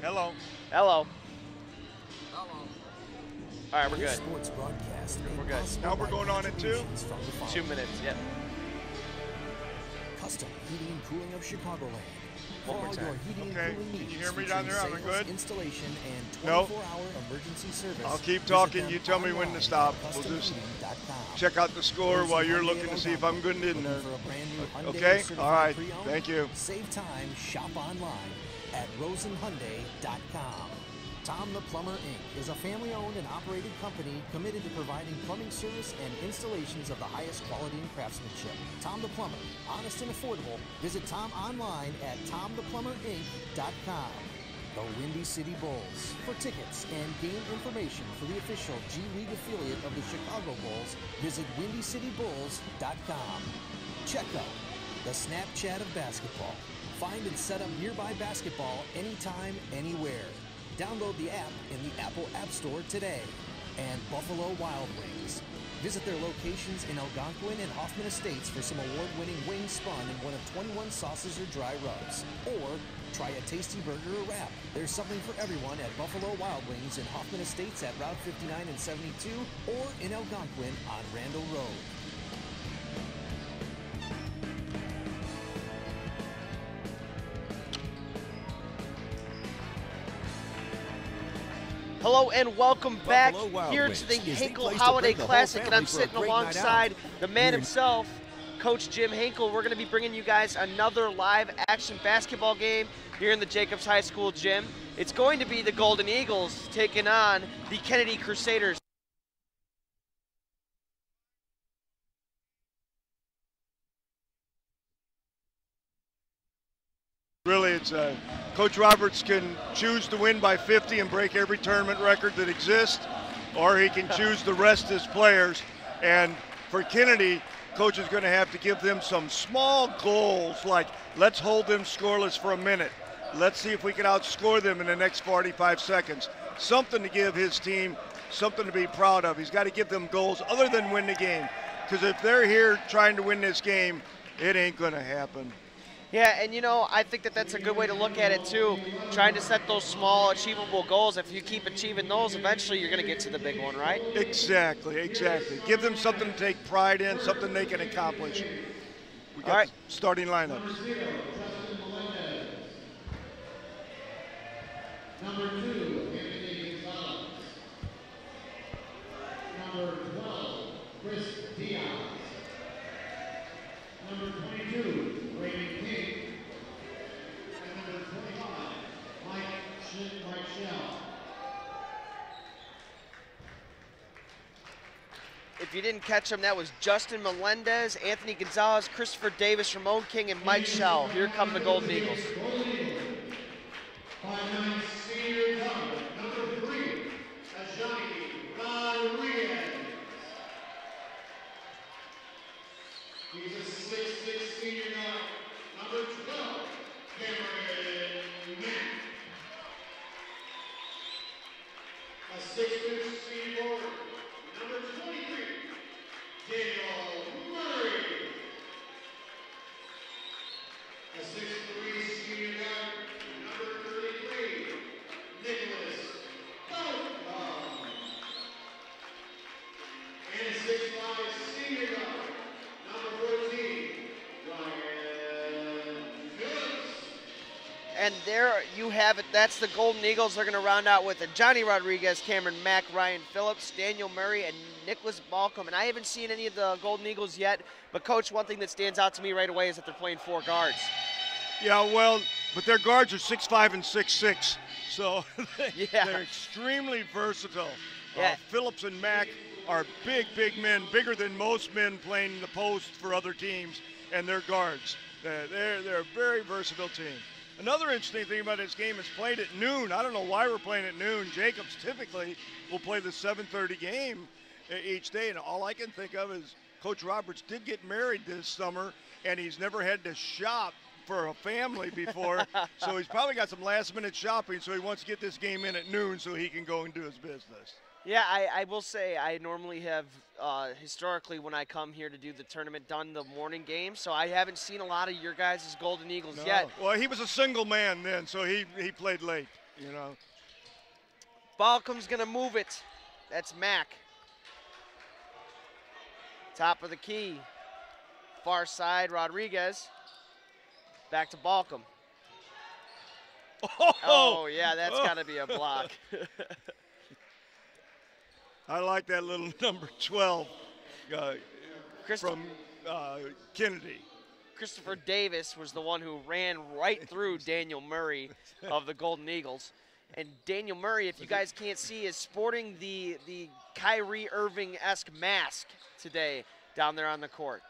Hello. Hello. Hello. All right, we're good. Sports broadcast We're good. Now we're going on at 2? 2 minutes, yep. Custom Heating and Cooling of Chicagoland. For One more all time. your heating Okay. and cooling needs, Can you hear me down there? Am I featuring sales, good? installation, and No. 24-hour emergency service. I'll keep Visit talking. them You tell me when to online stop. at We'll just customheating.com. check out the score Rosen while you're Hyundai looking at to see if I'm good in Algonquin. there. Looking for a brand new Hyundai Okay? certified All right. pre-owned? Thank you. Save time, shop online at rosenhyundai.com. Tom the Plumber, Inc. is a family-owned and operated company committed to providing plumbing service and installations of the highest quality and craftsmanship. Tom the Plumber, honest and affordable. Visit Tom online at tomtheplumberinc.com. The Windy City Bulls. For tickets and game information for the official G League affiliate of the Chicago Bulls, visit windycitybulls.com. Check out the Snapchat of basketball. Find and set up nearby basketball anytime, anywhere. Download the app in the Apple App Store today. And Buffalo Wild Wings. Visit their locations in Algonquin and Hoffman Estates for some award-winning wings spun in one of 21 sauces or dry rubs. Or try a tasty burger or wrap. There's something for everyone at Buffalo Wild Wings in Hoffman Estates at Route 59 and 72 or in Algonquin on Randall Road. Hello and welcome back Buffalo Wild here Wings to the is the Hinkle place to Holiday bring the whole Classic, and family I'm for a sitting great night alongside out. the man Here- himself, Coach Jim Hinkle. We're going to be bringing you guys another live action basketball game here in the Jacobs High School gym. It's going to be the Golden Eagles taking on the Kennedy Crusaders. Really, it's Coach Roberts can choose to win by 50 and break every tournament record that exists, or he can choose to rest his players. And for Kennedy, Coach is going to have to give them some small goals, like let's hold them scoreless for a minute. Let's see if we can outscore them in the next 45 seconds. Something to give his team, something to be proud of. He's got to give them goals other than win the game. Because if they're here trying to win this game, it ain't going to happen. Yeah, and you know, I think that that's a good way to look at it too, trying to set those small achievable goals. If you keep achieving those, eventually you're going to get to the big one, right? Exactly, exactly. Give them something to take pride in, something they can accomplish. We got All right. starting lineups. Number 2, Anthony Gonzalez. Number 12, Chris Diaz. Number 22, Raymond King. And number 25, Mike Shell. If you didn't catch him, that was Justin Melendez, Anthony Gonzalez, Christopher Davis, Ramon King, and Mike Schell. Here come the Golden Eagles. 5'9" senior guard, number 3, Ajani Rodriguez. He's a 6'6" senior guard, number 12, Cameron Mack. A 6'2" senior forward, number 23, Daniel Murray. A 6'3" senior guard, number 33, Nicholas Boatbaum. And a 6'5" senior guard, number 14, Ryan Phillips. And there you have it. That's the Golden Eagles. They're going to round out with Johnny Rodriguez, Cameron Mack, Ryan Phillips, Daniel Murray, and Nicholas Balcom. And I haven't seen any of the Golden Eagles yet, but Coach, one thing that stands out to me right away is that they're playing 4 guards. Yeah, well, but their guards are 6'5" and 6'6", so Yeah. they're extremely versatile. Yeah. Phillips and Mack are big, big men, bigger than most men playing the post for other teams, and they're guards. They're a very versatile team. Another interesting thing about this game is played at noon. I don't know why we're playing at noon. Jacobs typically will play the 7:30 game each day, and all I can think of is Coach Roberts did get married this summer, and he's never had to shop for a family before, so he's probably got some last-minute shopping, so he wants to get this game in at noon so he can go and do his business. Yeah, I will say I normally have, historically when I come here to do the tournament, done the morning game, so I haven't seen a lot of your guys' Golden Eagles yet. Well, he was a single man then, so he played late. you know. Balcom's going to move it. That's Mack. Top of the key. Far side, Rodriguez. Back to Balcom. Oh, yeah, that's got to be a block. I like that little number 12 from Kennedy. Christopher Davis was the one who ran right through Daniel Murray of the Golden Eagles. And Daniel Murray, if you guys can't see, is sporting the Kyrie Irving-esque mask today down there on the court.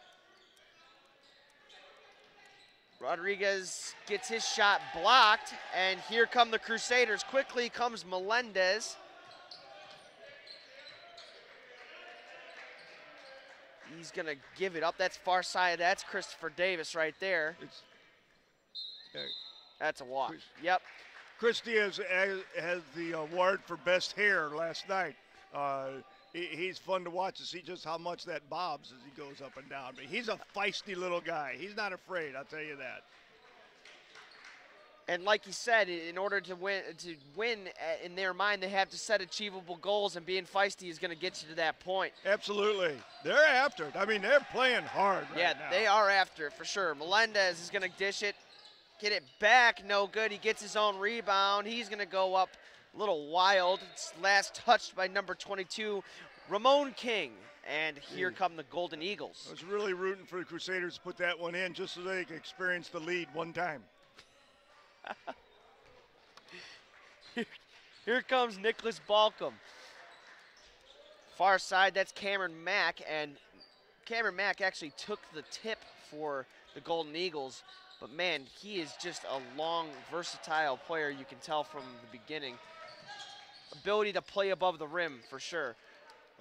Rodriguez gets his shot blocked, and here come the Crusaders. Quickly comes Melendez. He's going to give it up. That's far side. That's Christopher Davis right there. That's a walk. Yep. Christie has the award for best hair last night. He's fun to watch to see just how much that bobs as he goes up and down. But he's a feisty little guy. He's not afraid, I'll tell you that. And like you said, in order to win in their mind, they have to set achievable goals, and being feisty is going to get you to that point. Absolutely. They're after it. I mean, they're playing hard right now. They are after it for sure. Melendez is going to dish it, get it back, no good. He gets his own rebound. He's going to go up a little wild. It's last touched by number 22, Ramon King. And here come the Golden Eagles. I was really rooting for the Crusaders to put that one in just so they could experience the lead one time. Here comes Nicholas Balcom. Far side, that's Cameron Mack, and Cameron Mack actually took the tip for the Golden Eagles, but man, he is just a long, versatile player, you can tell from the beginning. Ability to play above the rim, for sure.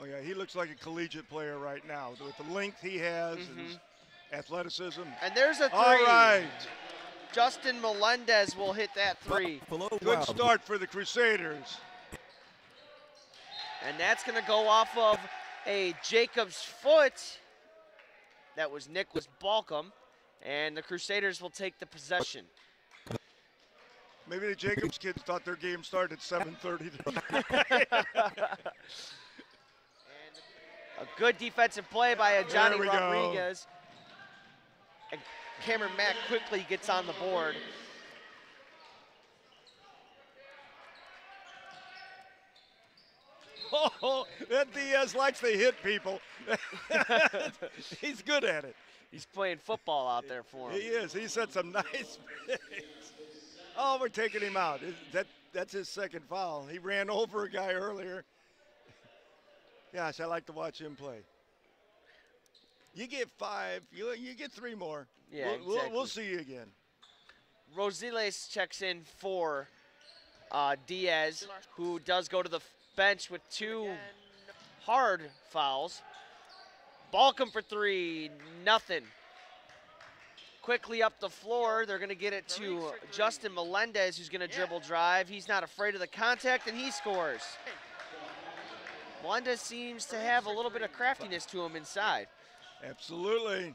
Oh yeah, he looks like a collegiate player right now with the length he has and his athleticism. And there's a three. All right. Justin Melendez will hit that three. Good start for the Crusaders. And that's going to go off of a Jacobs foot. That was Nicholas Balcom. And the Crusaders will take the possession. Maybe the Jacobs kids thought their game started at 7:30. A good defensive play by Johnny Rodriguez. Go. And Cameron Mack quickly gets on the board. Oh, that Diaz likes to hit people. He's good at it. He's playing football out there for him. He is. He set some nice plays. Oh, we're taking him out. That's his second foul. He ran over a guy earlier. Gosh, I like to watch him play. You get 5, you get 3 more. Yeah, we'll see you again. Rosiles checks in for Diaz, who does go to the bench with 2 hard fouls. Balcom for 3, nothing. Quickly up the floor, they're going to get it to Justin Melendez, who's going to dribble drive. He's not afraid of the contact, and he scores. Melendez seems to have a little bit of craftiness to him inside. Absolutely.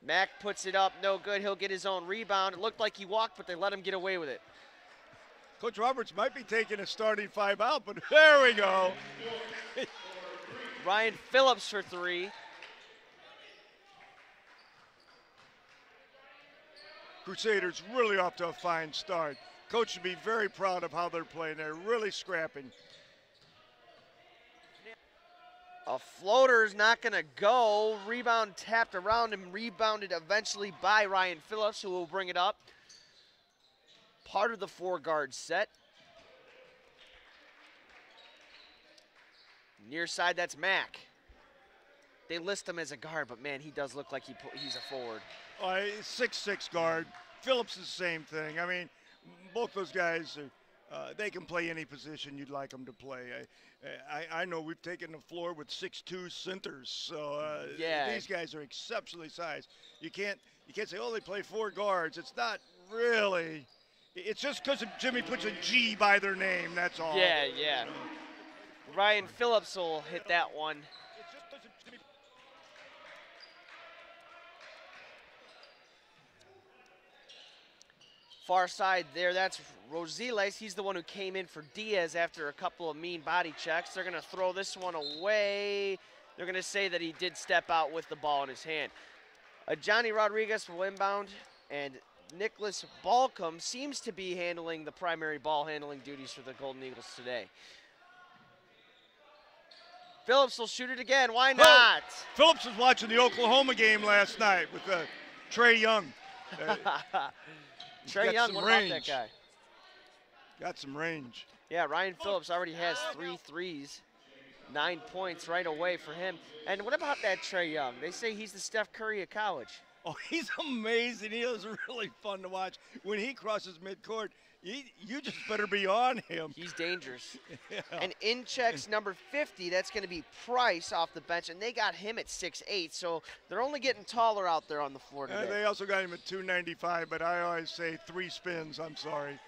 Mack puts it up, no good. He'll get his own rebound. It looked like he walked, but they let him get away with it. Coach Roberts might be taking a starting 5 out, but there we go. Ryan Phillips for 3. Crusaders really off to a fine start. Coach should be very proud of how they're playing. They're really scrapping. A floater's not going to go. Rebound tapped around him, rebounded eventually by Ryan Phillips, who will bring it up. Part of the 4-guard set. Near side, that's Mack. They list him as a guard, but man, he does look like he's a forward. 6'6" guard. Phillips is the same thing. I mean, both those guys, they can play any position you'd like them to play. I know we've taken the floor with 6'2" centers, so these guys are exceptionally sized. You can't say, oh, they play 4 guards. It's not really. It's just because Jimmy puts a G by their name, that's all. Yeah. Ryan Phillips will hit that one. Far side there, that's Rosiles. He's the one who came in for Diaz after a couple of mean body checks. They're going to throw this one away. They're going to say that he did step out with the ball in his hand. Johnny Rodriguez will inbound, and Nicholas Balcom seems to be handling the primary ball handling duties for the Golden Eagles today. Phillips will shoot it again. Why not? Phillips was watching the Oklahoma game last night with Trey Young. Trey Young, what about that guy? Got some range. Yeah, Ryan Phillips already has 3 threes. 9 points right away for him. And what about that Trey Young? They say he's the Steph Curry of college. Oh, he's amazing. He is really fun to watch. When he crosses midcourt, you just better be on him. He's dangerous. Yeah. And in checks number 50, that's going to be Price off the bench, and they got him at 6'8", so they're only getting taller out there on the floor today. They also got him at 295, but I always say 3 spins. I'm sorry.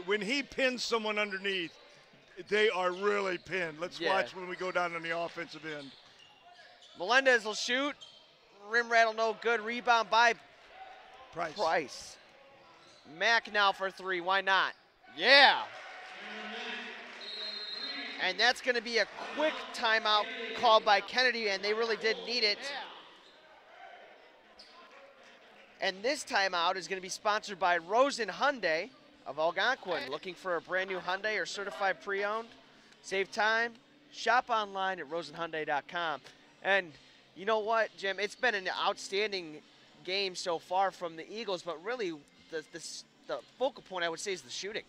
when he pins someone underneath, they are really pinned. Let's watch when we go down on the offensive end. Melendez will shoot. Rim rattle no good. Rebound by Price. Mack now for 3. Why not? Yeah. And that's going to be a quick timeout called by Kennedy, and they really did need it. And this timeout is going to be sponsored by Rosen Hyundai of Algonquin. Looking for a brand new Hyundai or certified pre-owned? Save time. Shop online at rosenhyundai.com. And you know what, Jim? It's been an outstanding game so far from the Eagles, but really the focal point, I would say, is the shooting.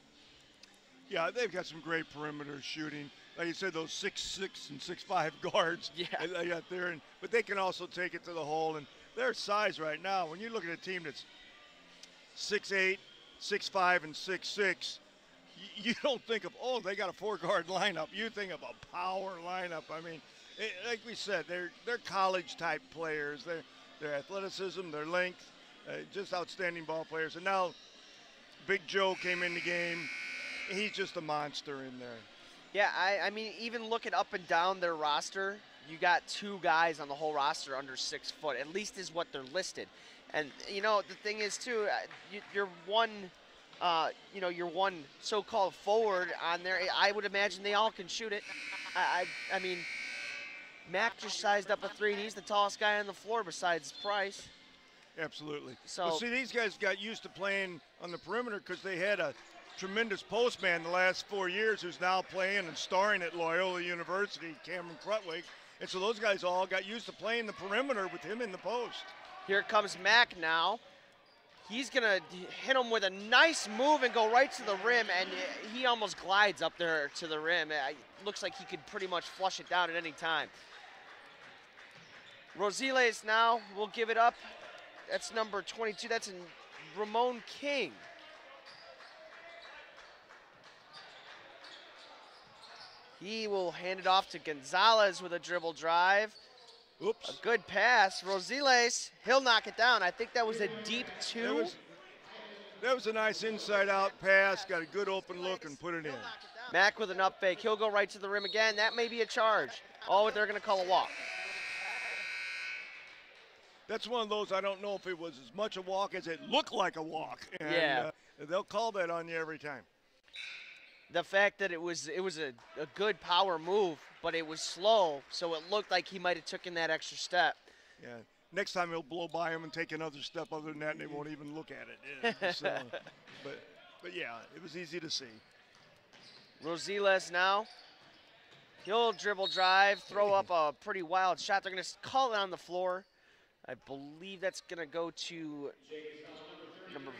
Yeah, they've got some great perimeter shooting. Like you said, those 6'6" and 6'5" guards they got there, but they can also take it to the hole. And their size right now, when you look at a team that's 6'8", 6'5", and 6'6", you don't think of, oh, they got a 4-guard lineup. You think of a power lineup. I mean, like we said, they're college-type players. Their athleticism, their length, just outstanding ball players. And now Big Joe came in the game. He's just a monster in there. Yeah, I mean, even looking up and down their roster, you got 2 guys on the whole roster under 6 foot, at least is what they're listed. And, you know, the thing is, too, you're one so-called forward on there. I would imagine they all can shoot it. I mean, Mack just sized up a 3, and he's the tallest guy on the floor besides Price. Absolutely. So, well, see, these guys got used to playing on the perimeter because they had a tremendous postman the last 4 years who's now playing and starring at Loyola University, Cameron Krutwig. And so those guys all got used to playing the perimeter with him in the post. Here comes Mack now. He's going to hit him with a nice move and go right to the rim, and he almost glides up there to the rim. It looks like he could pretty much flush it down at any time. Rosiles now will give it up. That's number 22. That's Ramon King. He will hand it off to Gonzalez with a dribble drive. Oops. A good pass. Rosiles, he'll knock it down. I think that was a deep 2. That was a nice inside-out pass. Got a good open look and put it in. Mack with an up fake. He'll go right to the rim again. That may be a charge. Oh, they're going to call a walk. That's one of those, I don't know if it was as much a walk as it looked like a walk. And, yeah. They'll call that on you every time. The fact that it was a good power move, but it was slow, so it looked like he might have taken that extra step. Yeah. Next time he'll blow by him and take another step other than that, and they won't even look at it. Yeah. So, but yeah, it was easy to see. Rosiles now. He'll dribble drive, throw up a pretty wild shot. They're going to call it on the floor. I believe that's going to go to number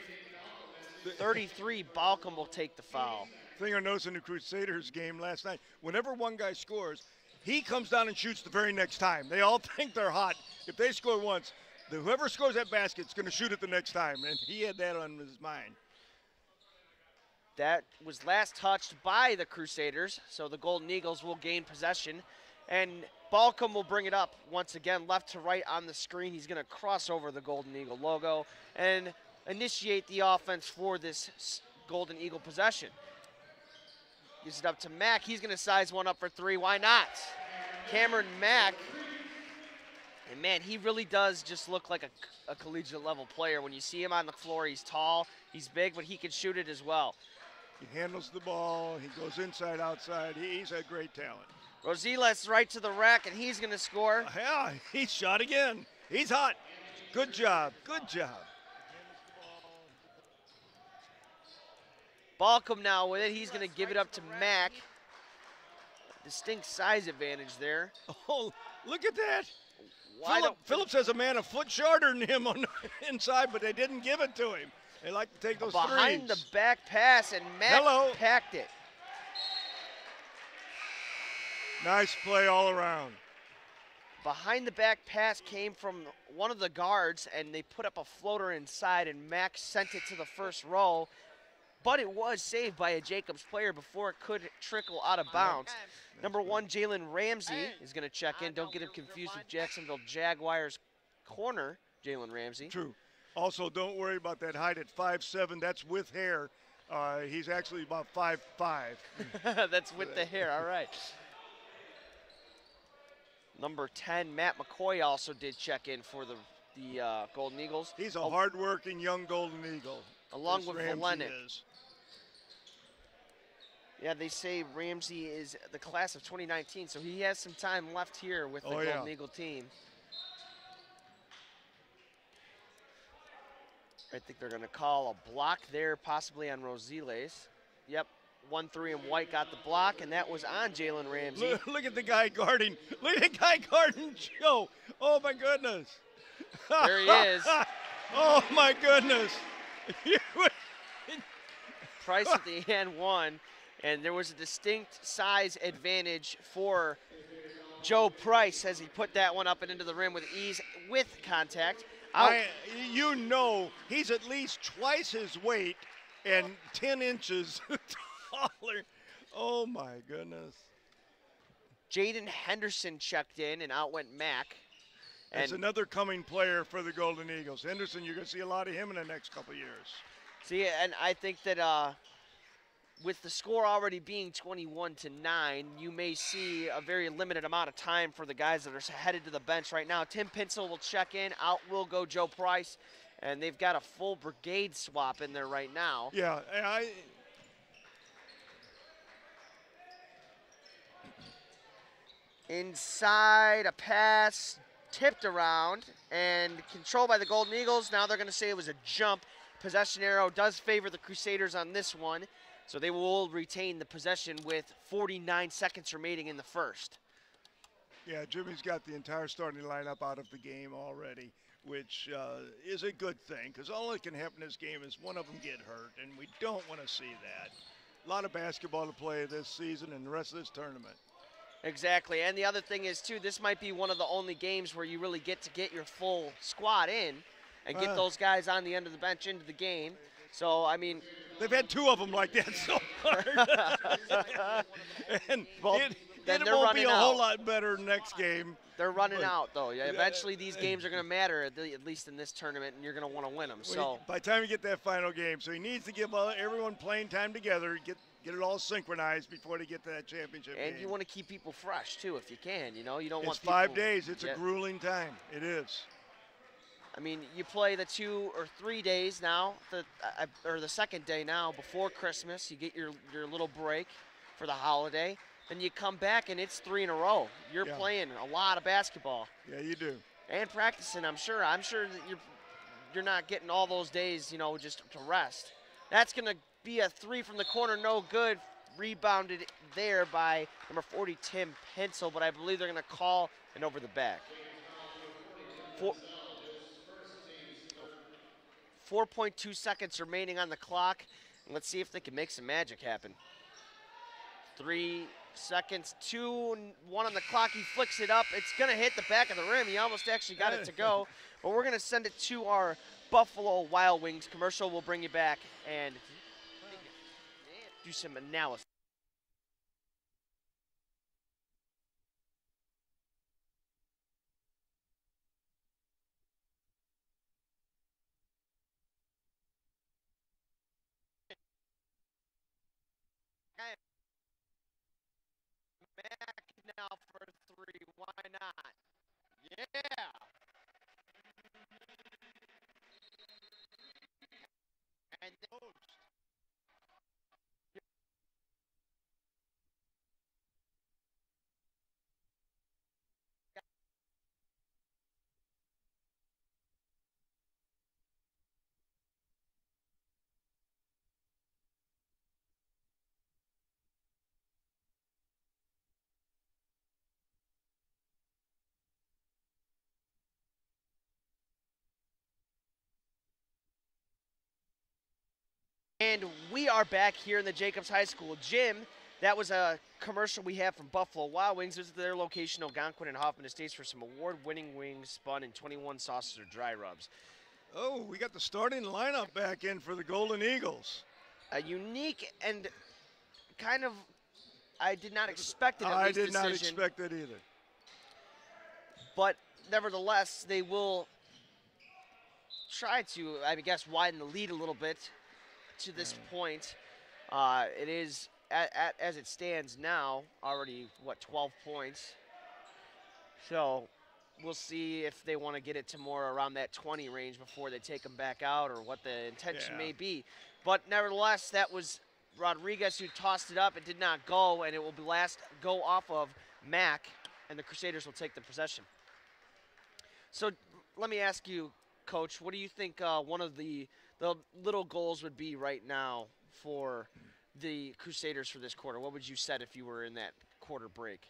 33. Balcom will take the foul. Thing I noticed in the Crusaders game last night, whenever one guy scores, he comes down and shoots the very next time. They all think they're hot. If they score once, whoever scores that basket is going to shoot it the next time, and he had that on his mind. That was last touched by the Crusaders, so the Golden Eagles will gain possession. And Balcom will bring it up once again, left to right on the screen. He's going to cross over the Golden Eagle logo and initiate the offense for this Golden Eagle possession. Gives it up to Mack. He's going to size one up for 3. Why not? Cameron Mack And, man, he really does just look like a collegiate-level player. When you see him on the floor, he's tall, he's big, but he can shoot it as well. He handles the ball. He goes inside, outside. He's a great talent. Rosiles right to the rack, and he's going to score. Yeah, he shot again. He's hot. Good job. Good job. Balcom now with it. He's going to give it up to Mack. Distinct size advantage there. Oh, look at that. Wide Phillips has a man a foot shorter than him on the inside, but they didn't give it to him. They like to take those behind threes. the back pass, and Mack packed it. Nice play all around. Behind the back pass came from one of the guards, and they put up a floater inside, and Mack sent it to the first row. But it was saved by a Jacobs player before it could trickle out of bounds. Number 1, Jalen Ramsey is going to check in. Don't get him confused with Jacksonville Jaguars corner, Jalen Ramsey. True. Also, don't worry about that height at 5'7". That's with hair. He's actually about 5'5". That's with the hair, all right. Number 10, Matt McCoy also did check in for the Golden Eagles. He's a hard-working young Golden Eagle. Along with Valenic. Is. Yeah, they say Ramsey is the class of 2019, so he has some time left here with the Golden Eagle team. I think they're going to call a block there, possibly on Rosiles. Yep, 1-3 and White got the block, and that was on Jalen Ramsey. Look at the guy guarding. Look at the guy guarding Joe. Oh, my goodness. There he is. Oh, my goodness. Price at the end one, and there was a distinct size advantage for Joe Price as he put that one up and into the rim with ease with contact. You know he's at least twice his weight and 10 inches taller. Oh, my goodness. Jaden Henderson checked in, and out went Mack. That's another coming player for the Golden Eagles. Henderson, you're going to see a lot of him in the next couple of years. See, and I think that with the score already being 21-9, you may see a very limited amount of time for the guys that are headed to the bench right now. Tim Pinsel will check in. Out will go Joe Price, and they've got a full brigade swap in there right now. Yeah, Inside, a pass tipped around and controlled by the Golden Eagles. Now they're going to say it was a jump. Possession arrow does favor the Crusaders on this one, so they will retain the possession with 49 seconds remaining in the first. Yeah, Jimmy's got the entire starting lineup out of the game already, which is a good thing, because all that can happen in this game is one of them get hurt, and we don't want to see that. A lot of basketball to play this season and the rest of this tournament. Exactly, and the other thing is, too, this might be one of the only games where you really get to get your full squad in and get those guys on the end of the bench into the game. So, I mean, they've had 2 of them like that so far. And well, it won't be a whole lot better next game. They're running out, though. Yeah, eventually these games are going to matter, at least in this tournament, and you're going to want to win them. So by the time you get that final game, so he needs to give everyone playing time together, get it all synchronized before they get to that championship game. And you want to keep people fresh, too, if you can. You know, you don't it's want people. 5 days. It's a grueling time. It is. I mean, you play the 2 or 3 days now, or the second day now before Christmas. You get your little break for the holiday. Then you come back, and it's 3 in a row. You're playing a lot of basketball. Yeah, you do. And practicing, I'm sure. I'm sure that you're not getting all those days, you know, just to rest. That's going to be a 3 from the corner, no good. Rebounded there by number 40, Tim Pinsel, but I believe they're going to call it over the back. 4.2 seconds remaining on the clock. Let's see if they can make some magic happen. 3 seconds, 2, 1 on the clock. He flicks it up. It's going to hit the back of the rim. He almost actually got it to go. But we're going to send it to our Buffalo Wild Wings. Commercial will bring you back and do some analysis. Back now for 3. Why not? Yeah. And we are back here in the Jacobs High School gym. That was a commercial we have from Buffalo Wild Wings. This is their location, Algonquin and Hoffman Estates, for some award-winning wings spun in 21 sauces or dry rubs. Oh, we got the starting lineup back in for the Golden Eagles. A unique and kind of, I did not expect it. I did not expect it either. But nevertheless, they will try to, I guess, widen the lead a little bit to this point. It is, as it stands now, already, 12 points. So we'll see if they want to get it to more around that 20 range before they take them back out, or what the intention may be. But nevertheless, that was Rodriguez who tossed it up. It did not go, and it will go off of Mack, and the Crusaders will take the possession. So let me ask you, Coach, what do you think one of the little goals would be right now for the Crusaders for this quarter? What would you set if you were in that quarter break?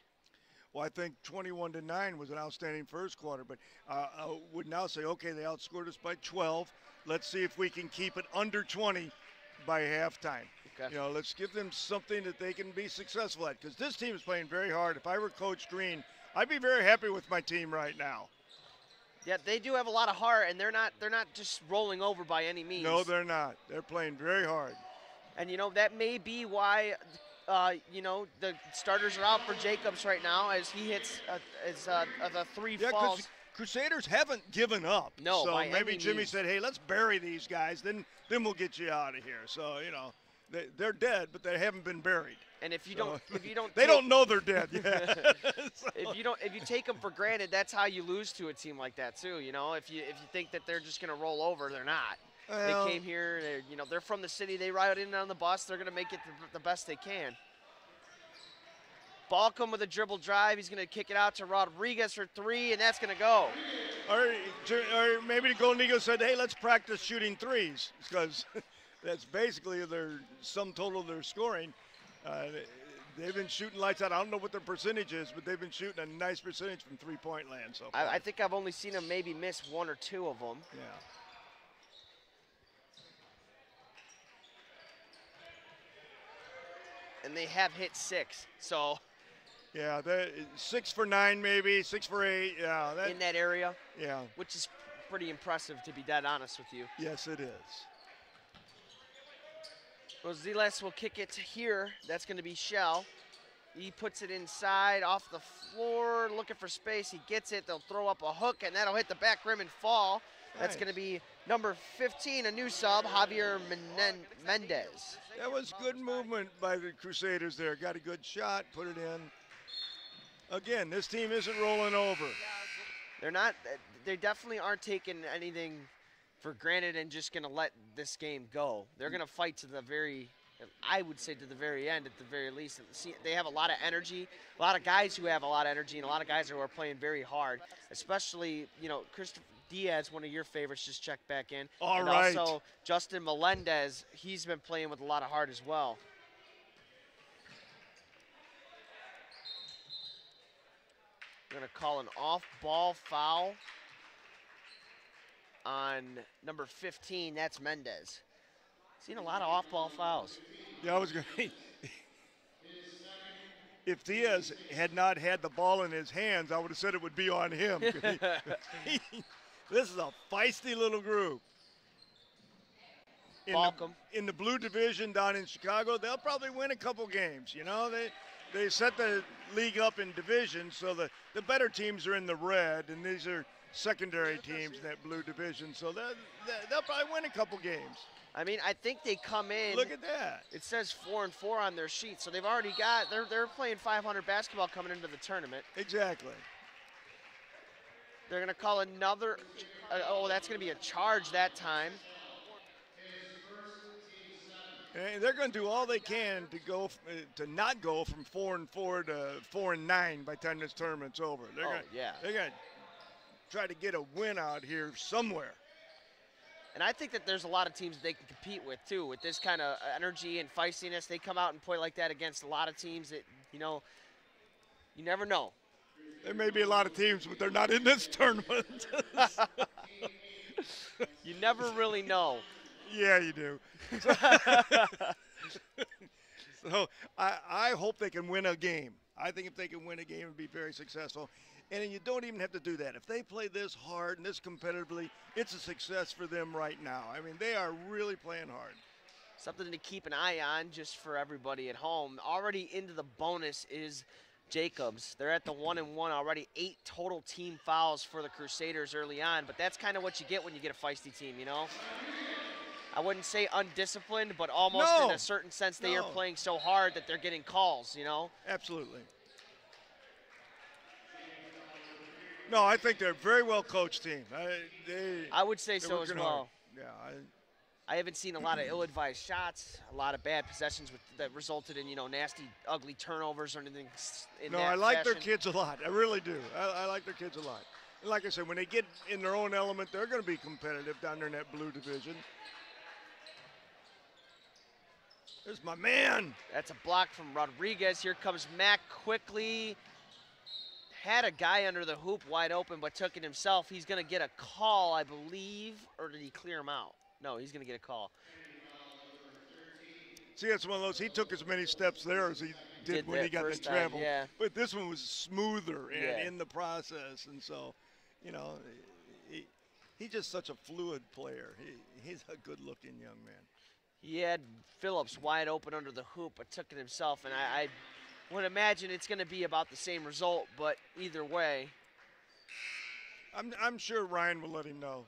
Well, I think 21-9 was an outstanding first quarter, but I would now say, okay, they outscored us by 12. Let's see if we can keep it under 20 by halftime. Okay. You know, let's give them something that they can be successful at, because this team is playing very hard. If I were Coach Green, I'd be very happy with my team right now. Yeah, they do have a lot of heart, and they're not just rolling over by any means. No, they're not. They're playing very hard. And, you know, that may be why, you know, the starters are out for Jacobs right now as he hits the three falls. Because Crusaders haven't given up. No, so by maybe any Jimmy means. said, hey, let's bury these guys, then we'll get you out of here. So, you know, they're dead, but they haven't been buried. And if you So, don't, they don't know they're dead yet. So. if you take them for granted, that's how you lose to a team like that too. You know, if you think that they're just going to roll over, they're not. Well, they came here. They're from the city. They ride in on the bus. They're going to make it the best they can. Balcom with a dribble drive. He's going to kick it out to Rodriguez for three, and that's going to go. Or maybe the Golden Eagles said, hey, let's practice shooting threes, because that's basically their sum total of their scoring. They've been shooting lights out. I don't know what their percentage is, but they've been shooting a nice percentage from three-point land so far. I think I've only seen them maybe miss one or two of them. Yeah. And they have hit 6, so. Yeah, 6 for 9 maybe, 6 for 8. Yeah, in that area. Yeah. Which is pretty impressive, to be dead honest with you. Yes, it is. Rosiles will kick it here. That's going to be Shell. He puts it inside, off the floor, looking for space. He gets it. They'll throw up a hook, and that'll hit the back rim and fall. That's Nice. going to be number 15, a new sub, Javier Mendez. That was good movement by the Crusaders there. Got a good shot, put it in. Again, this team isn't rolling over. They're not. They definitely aren't taking anything for granted and just going to let this game go. They're going to fight to the very, I would say to the very end at the very least. They have a lot of energy, a lot of guys who have a lot of energy, and a lot of guys who are playing very hard, especially, you know, Christopher Diaz, one of your favorites, just checked back in. All and right. Also, Justin Melendez, he's been playing with a lot of heart as well. We're going to call an off-ball foul on number 15. That's Mendez. Seen a lot of off-ball fouls. Yeah, I was going to. If Diaz had not had the ball in his hands, I would have said it would be on him. This is a feisty little group. In the blue division down in Chicago, they'll probably win a couple games. You know, they set the league up in divisions, so the better teams are in the red, and these are secondary teams in that blue division. So they'll probably win a couple games. I mean, I think they come in. Look at that. It says 4-4 on their sheet, so they've already got. They're playing 500 basketball coming into the tournament. Exactly. They're going to call another. That's going to be a charge that time. And they're going to do all they can to not go from 4-4 to 4-9 by the time this tournament's over. They're going to try to get a win out here somewhere. And I think that there's a lot of teams that they can compete with too. With this kind of energy and feistiness, they come out and play like that against a lot of teams that, you know, you never know. There may be a lot of teams, but they're not in this tournament. You never really know. Yeah, you do. So I hope they can win a game. I think if they can win a game, it'd be very successful. And you don't even have to do that. If they play this hard and this competitively, it's a success for them right now. I mean, they are really playing hard. Something to keep an eye on just for everybody at home. Already into the bonus is Jacobs. They're at the 1-1 already. 8 total team fouls for the Crusaders early on, but that's kind of what you get when you get a feisty team, you know? I wouldn't say undisciplined, but almost in a certain sense they are playing so hard that they're getting calls, you know? Absolutely. No, I think they're a very well coached team. I would say so as well. Yeah, I haven't seen a lot of ill-advised shots, a lot of bad possessions that resulted in, you know, nasty, ugly turnovers or anything in that I like their fashion. kids a lot. I really do. I like their kids a lot. And like I said, when they get in their own element, they're going to be competitive down there in that blue division. There's my man. That's a block from Rodriguez. Here comes Mack quickly. Had a guy under the hoop wide open, but took it himself. He's going to get a call, I believe, or did he clear him out? No, he's going to get a call. See, that's one of those. He took as many steps there as he did when he got the travel. Yeah. But this one was smoother and in the process. And so, you know, he's just such a fluid player. He's a good-looking young man. He had Phillips wide open under the hoop, but took it himself. And I would imagine it's going to be about the same result, but either way. I'm sure Ryan will let him know.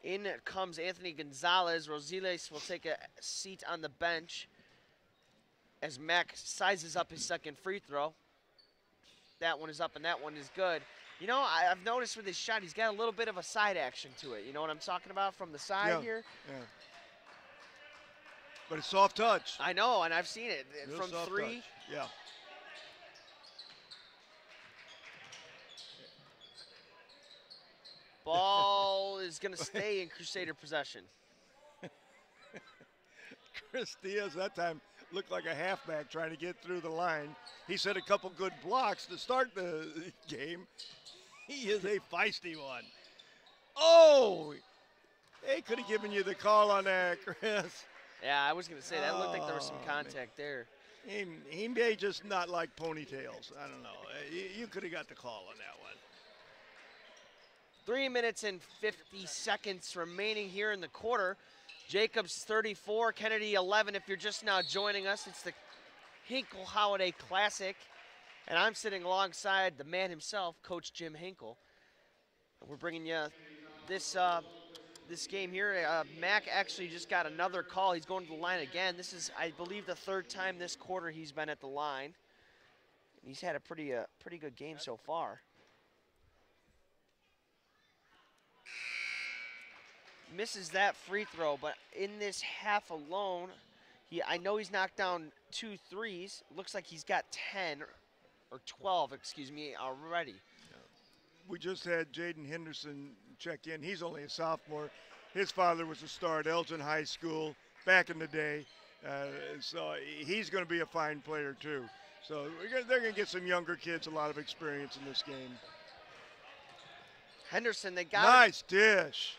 In comes Anthony Gonzalez. Rosiles will take a seat on the bench as Mack sizes up his second free throw. That one is up and that one is good. You know, I've noticed with his shot, he's got a little bit of a side action to it. You know what I'm talking about from the side here? Yeah. But it's soft touch. I know, and I've seen it Real from soft 3. touch. Yeah. Ball is going to stay in Crusader possession. Chris Diaz that time looked like a halfback trying to get through the line. He set a couple good blocks to start the game. He is a feisty one. Oh, they could have given you the call on that, Chris. Yeah, I was going to say, that looked like there was some contact there. He may just not like ponytails. I don't know. You could have got the call on that one. 3 minutes and 50 seconds remaining here in the quarter. Jacobs 34, Kennedy 11. If you're just now joining us, it's the Hinkle Holiday Classic. And I'm sitting alongside the man himself, Coach Jim Hinkle. We're bringing you this game here. Mack actually just got another call. He's going to the line again. This is, I believe, the 3rd time this quarter he's been at the line. And he's had a pretty good game so far. Misses that free throw, but in this half alone, I know he's knocked down 2 threes. Looks like he's got 10 or 12, excuse me, already. We just had Jaden Henderson check in. He's only a sophomore. His father was a star at Elgin High School back in the day, so he's going to be a fine player too. So they're going to get some younger kids a lot of experience in this game. Henderson, they got nice dish.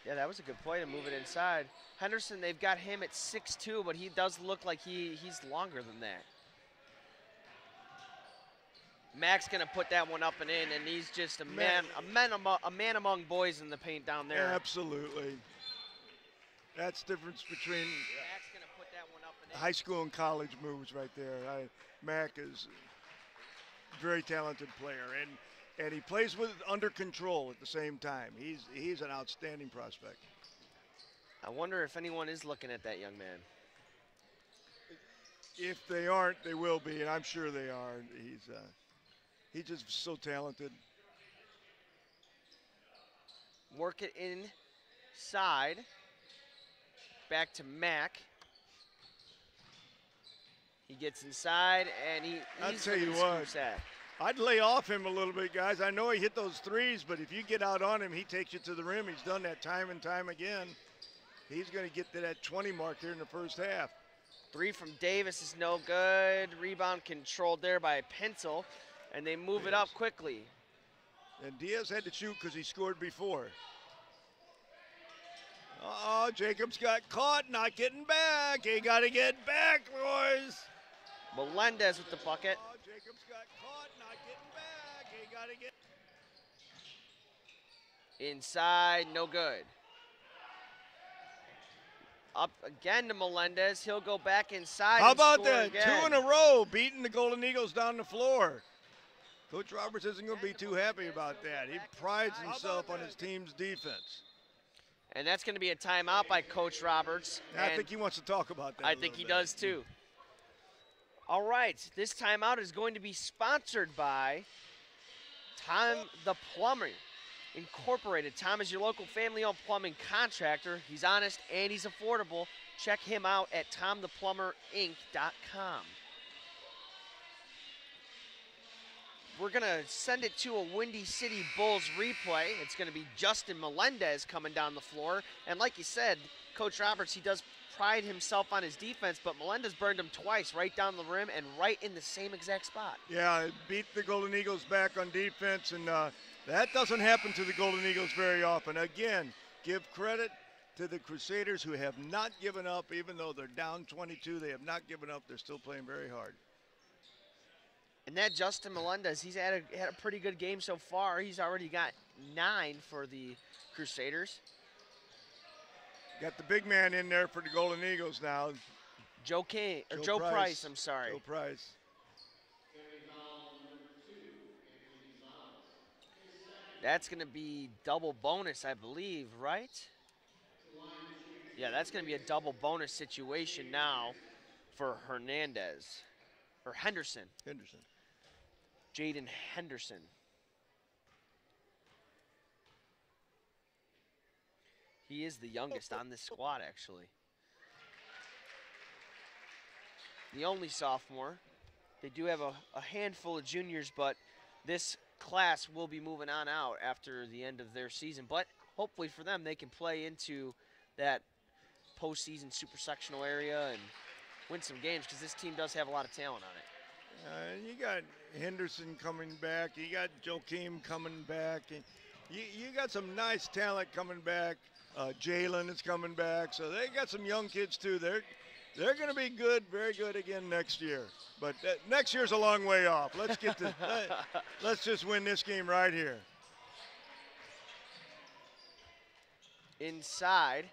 Yeah, that was a good play to move it inside. Henderson, they've got him at 6'2", but he does look like he's longer than that. Mack's going to put that one up and in, and he's just a man among boys in the paint down there. Absolutely. That's the difference between Mack's going to put that one up and in. high school and college moves right there. Mack is a very talented player, and he plays with under control at the same time. He's an outstanding prospect. I wonder if anyone is looking at that young man. If they aren't, they will be, and I'm sure they are. He's just so talented. Work it inside. Back to Mack. He gets inside, and I'll he's tell you what. I'd lay off him a little bit, guys. I know he hit those threes, but if you get out on him, he takes you to the rim. He's done that time and time again. He's going to get to that 20 mark here in the first half. Three from Davis is no good. Rebound controlled there by Pencil, and they move it up quickly. And Diaz had to shoot because he scored before. Uh-oh, Jacobs got caught, not getting back. He got to get back, boys. Melendez with the bucket. Oh, Jacobs got caught, not getting back. He got to get. Inside, no good. Up again to Melendez. He'll go back inside. How and about score that? again. 2 in a row, beating the Golden Eagles down the floor. Coach Roberts isn't going to be too happy about that. He prides himself on his team's defense. And that's going to be a timeout by Coach Roberts. I think he wants to talk about that. I think he does too. All right, this timeout is going to be sponsored by Tom the Plumber Incorporated. Tom is your local family-owned plumbing contractor. He's honest and he's affordable. Check him out at tomtheplumerinc.com. We're going to send it to a Windy City Bulls replay. It's going to be Justin Melendez coming down the floor. And like you said, Coach Roberts, he does pride himself on his defense, but Melendez burned him twice, right down the rim and right in the same exact spot. Yeah, beat the Golden Eagles back on defense, and that doesn't happen to the Golden Eagles very often. Again, give credit to the Crusaders who have not given up. Even though they're down 22, they have not given up. They're still playing very hard. And that Justin Melendez, he's had a pretty good game so far. He's already got 9 for the Crusaders. Got the big man in there for the Golden Eagles now. Joe Price, I'm sorry. Joe Price. That's going to be double bonus, I believe, right? Yeah, that's going to be a double bonus situation now for Hernandez. Or Henderson. Jaden Henderson. He is the youngest on this squad, actually. The only sophomore. They do have a handful of juniors, but this class will be moving on out after the end of their season. But hopefully for them, they can play into that postseason super sectional area and win some games, because this team does have a lot of talent on it. You got Henderson coming back. You got Joakim coming back. And you got some nice talent coming back. Jalen is coming back. So they got some young kids too. They're going to be good, very good again next year. But next year's a long way off. Let's get to let's just win this game right here. Inside.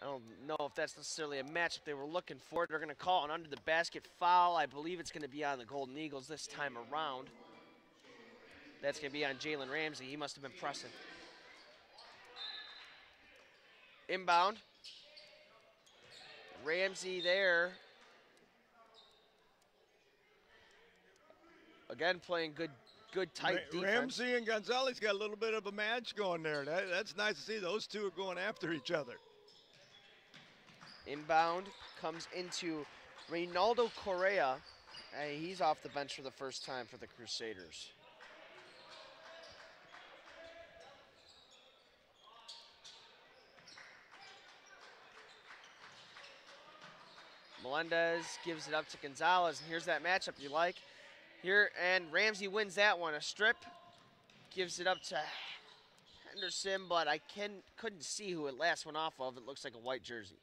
I don't know if that's necessarily a matchup they were looking for. They're going to call an under the basket foul. I believe it's going to be on the Golden Eagles this time around. That's going to be on Jalen Ramsey. He must have been pressing. Inbound. Ramsey there. Again, playing good tight defense. Ramsey and Gonzalez got a little bit of a match going there. That's nice to see. Those two are going after each other. Inbound comes into Reynaldo Correa. He's off the bench for the first time for the Crusaders. Melendez gives it up to Gonzalez, and here's that matchup you like. Here, and Ramsey wins that one. A strip, gives it up to Henderson, but I couldn't see who it last went off of. It looks like a white jersey.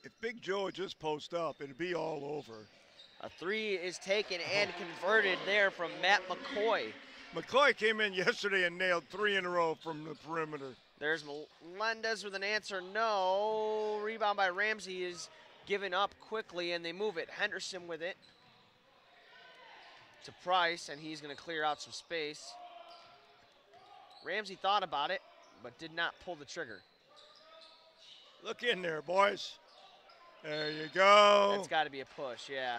If Big Joe would just post up, it'd be all over. A three is taken and converted there from Matt McCoy. McCoy came in yesterday and nailed 3 in a row from the perimeter. There's Melendez with an answer, no. Rebound by Ramsey is given up quickly, and they move it. Henderson with it to Price, and he's going to clear out some space. Ramsey thought about it, but did not pull the trigger. Look in there, boys. There you go. That's got to be a push, yeah.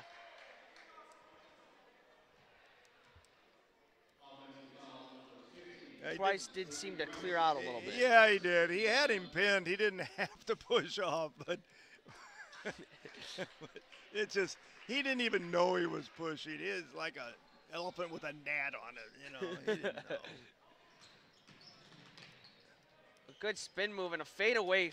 Price did seem to clear out a little bit. Yeah, he did. He had him pinned. He didn't have to push off, but it's just, he didn't even know he was pushing. It is like elephant with a gnat on it, you know. He didn't know. A good spin move and a fadeaway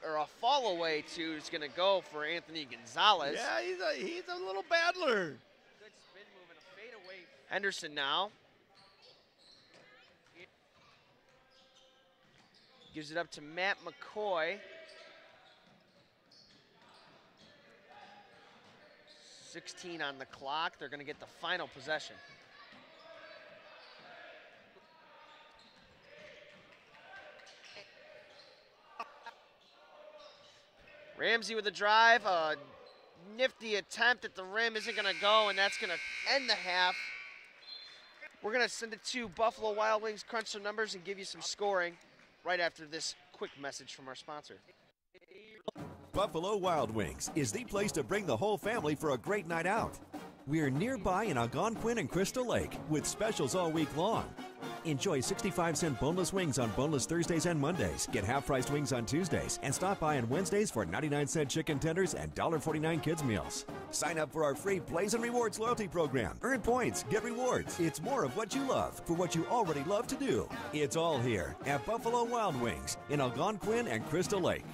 or a fall away to is going to go for Anthony Gonzalez. Yeah, he's a little battler. Good spin move and a fadeaway. Henderson now. Gives it up to Matt McCoy. 16 on the clock. They're going to get the final possession. Ramsey with a drive. A nifty attempt at the rim isn't going to go, and that's going to end the half. We're going to send it to Buffalo Wild Wings, crunch some numbers, and give you some scoring right after this quick message from our sponsor. Buffalo Wild Wings is the place to bring the whole family for a great night out. We're nearby in Algonquin and Crystal Lake with specials all week long. Enjoy 65-cent boneless wings on boneless Thursdays and Mondays. Get half-priced wings on Tuesdays. And stop by on Wednesdays for 99-cent chicken tenders and $1.49 kids meals. Sign up for our free Plays and Rewards loyalty program. Earn points, get rewards. It's more of what you love for what you already love to do. It's all here at Buffalo Wild Wings in Algonquin and Crystal Lake.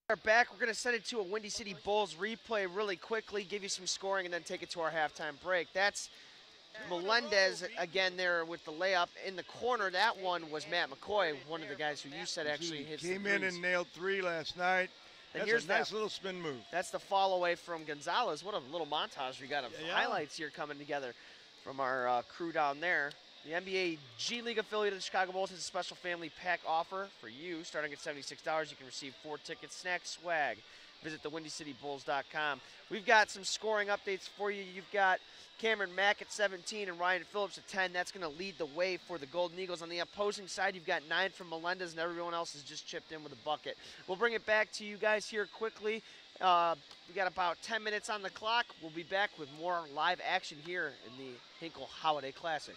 We're back. We're going to send it to a Windy City Bulls replay really quickly, give you some scoring, and then take it to our halftime break. That's Melendez again there with the layup in the corner. That one was Matt McCoy, one of the guys who you said actually hits the Came in and nailed 3 last night. And That's here's a nice little spin move. That's the fall away from Gonzalez. What a little montage we got of highlights here coming together from our crew down there. The NBA G League affiliate of the Chicago Bulls has a special family pack offer for you. Starting at $76, you can receive 4 tickets, snacks, swag. Visit thewindycitybulls.com. We've got some scoring updates for you. You've got Cameron Mack at 17 and Ryan Phillips at 10. That's going to lead the way for the Golden Eagles. On the opposing side, you've got 9 from Melendez, and everyone else has just chipped in with a bucket. We'll bring it back to you guys here quickly. We got about 10 minutes on the clock. We'll be back with more live action here in the Hinkle Holiday Classic.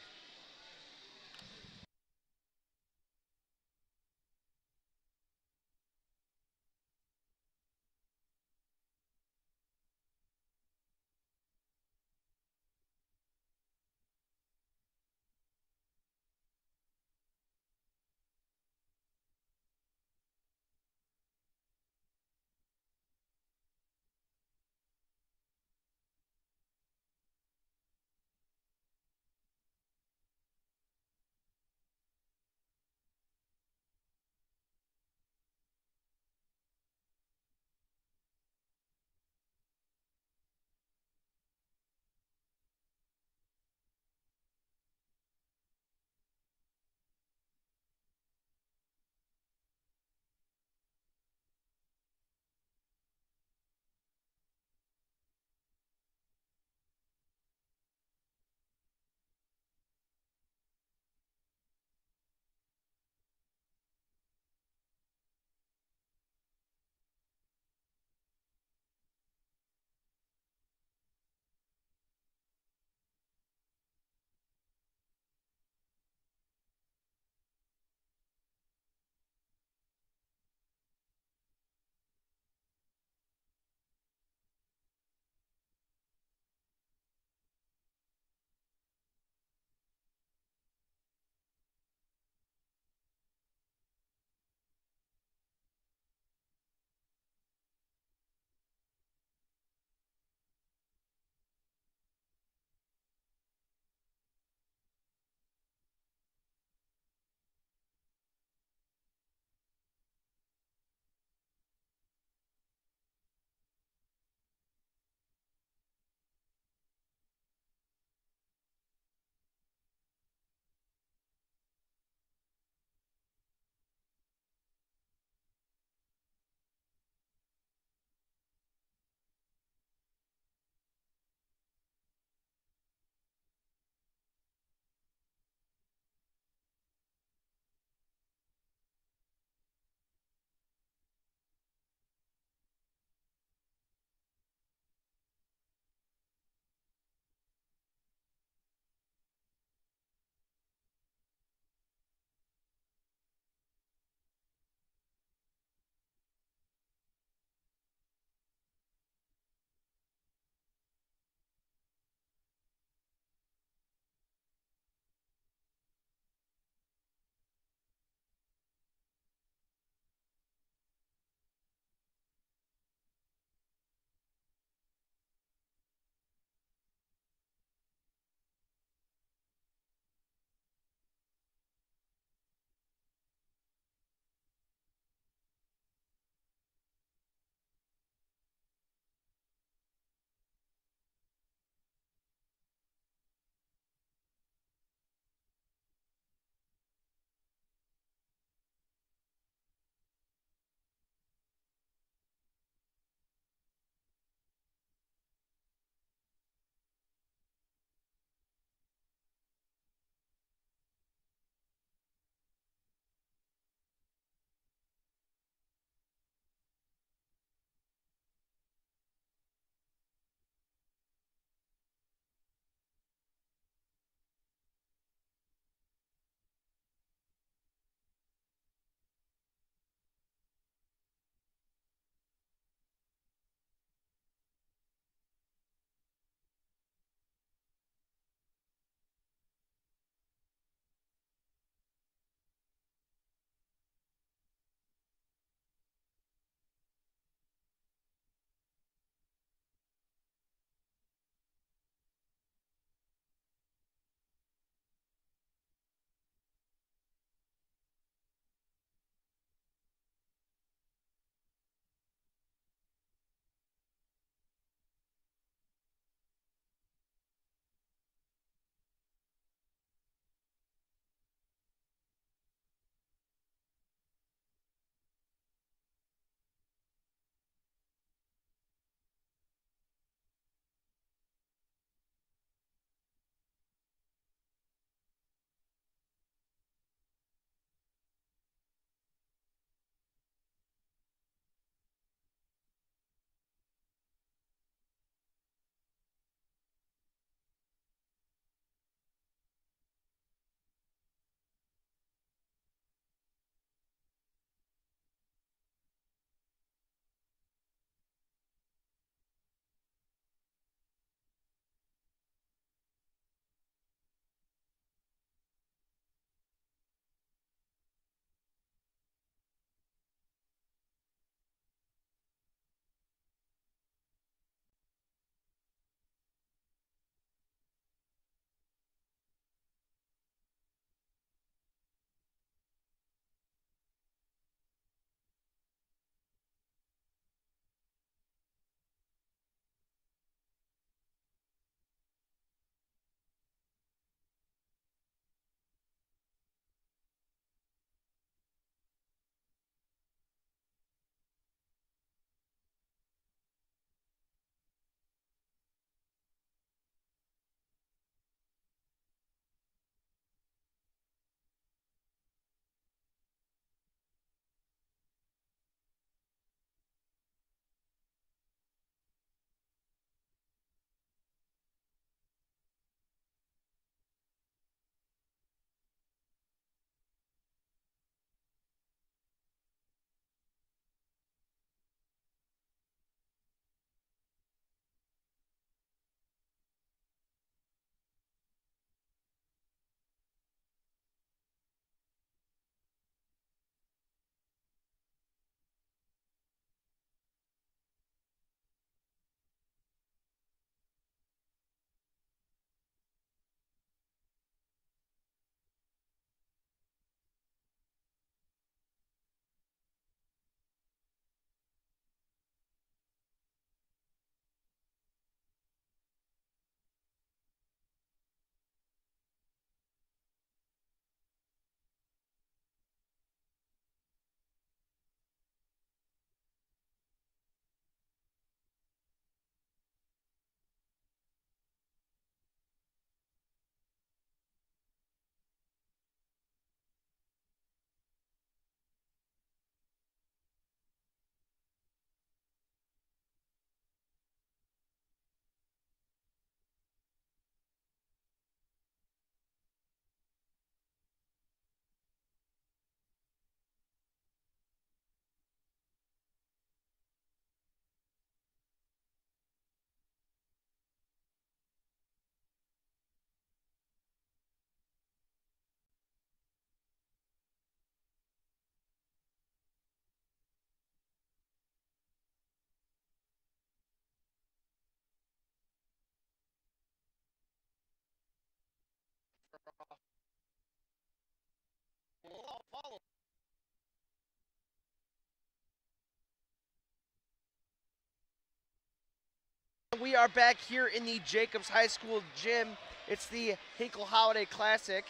we are back here in the Jacobs High School gym. It's the Hinkle Holiday Classic,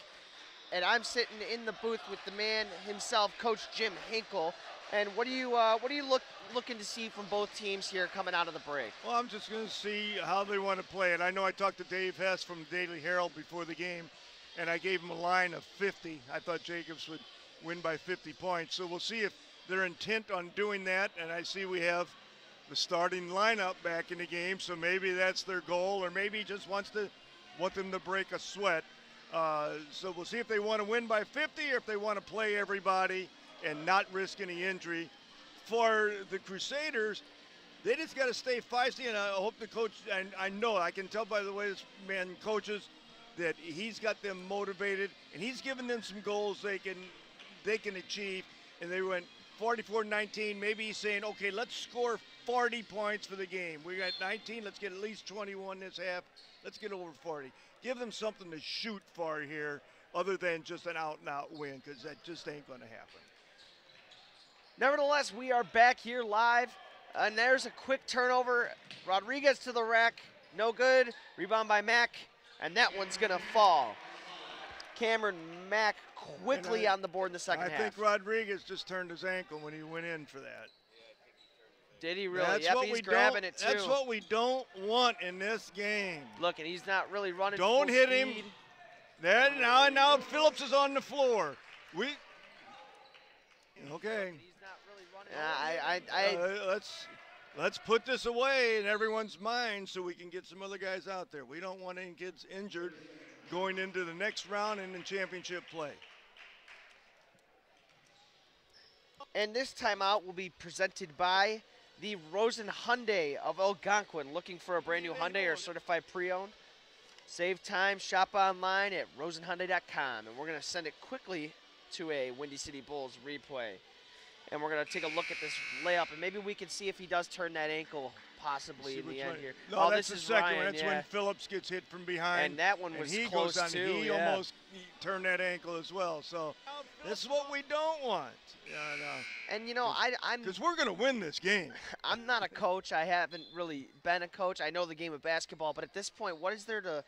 and I'm sitting in the booth with the man himself, Coach Jim Hinkle. And what are you looking to see from both teams here coming out of the break? Well, I'm just going to see how they want to play it. I know I talked to Dave Hess from the Daily Herald before the game, and I gave him a line of 50. I thought Jacobs would win by 50 points. So we'll see if they're intent on doing that, and I see we have the starting lineup back in the game, so maybe that's their goal, or maybe he just want them to break a sweat. So we'll see if they want to win by 50 or if they want to play everybody and not risk any injury. For the Crusaders, they just got to stay feisty, and I hope the coach, and I know, I can tell by the way this man coaches, that he's got them motivated, and he's given them some goals they can achieve, and they went 44-19. Maybe he's saying, okay, let's score 40 points for the game. We got 19, let's get at least 21 this half. Let's get over 40. Give them something to shoot for here other than just an out-and-out win, because that just ain't going to happen. Nevertheless, we are back here live, and there's a quick turnover. Rodriguez to the rack, no good. Rebound by Mack, and that one's going to fall. Cameron Mack quickly on the board in the second half. I think Rodriguez just turned his ankle when he went in for that. Did he really? That's yep, what he's we grabbing it too. That's what we don't want in this game. Look, and he's not really running Don't full hit speed. him. There, now Phillips is on the floor. Okay. He's not really running. Let's put this away in everyone's mind so we can get some other guys out there. We don't want any kids injured going into the next round and in championship play. And this timeout will be presented by the Rosen Hyundai of Algonquin. Looking for a brand new Hyundai or certified pre-owned? Save time, shop online at rosenhyundai.com. And we're going to send it quickly to a Windy City Bulls replay. And we're going to take a look at this layup, and maybe we can see if he does turn that ankle possibly in the end here. No, that's this the is second Ryan, one. That's when Phillips gets hit from behind. And that one was he close goes on, too. He almost turned that ankle as well. So this is what we don't want. And you know, because we're going to win this game. I'm not a coach. I haven't really been a coach. I know the game of basketball, but at this point, what is there to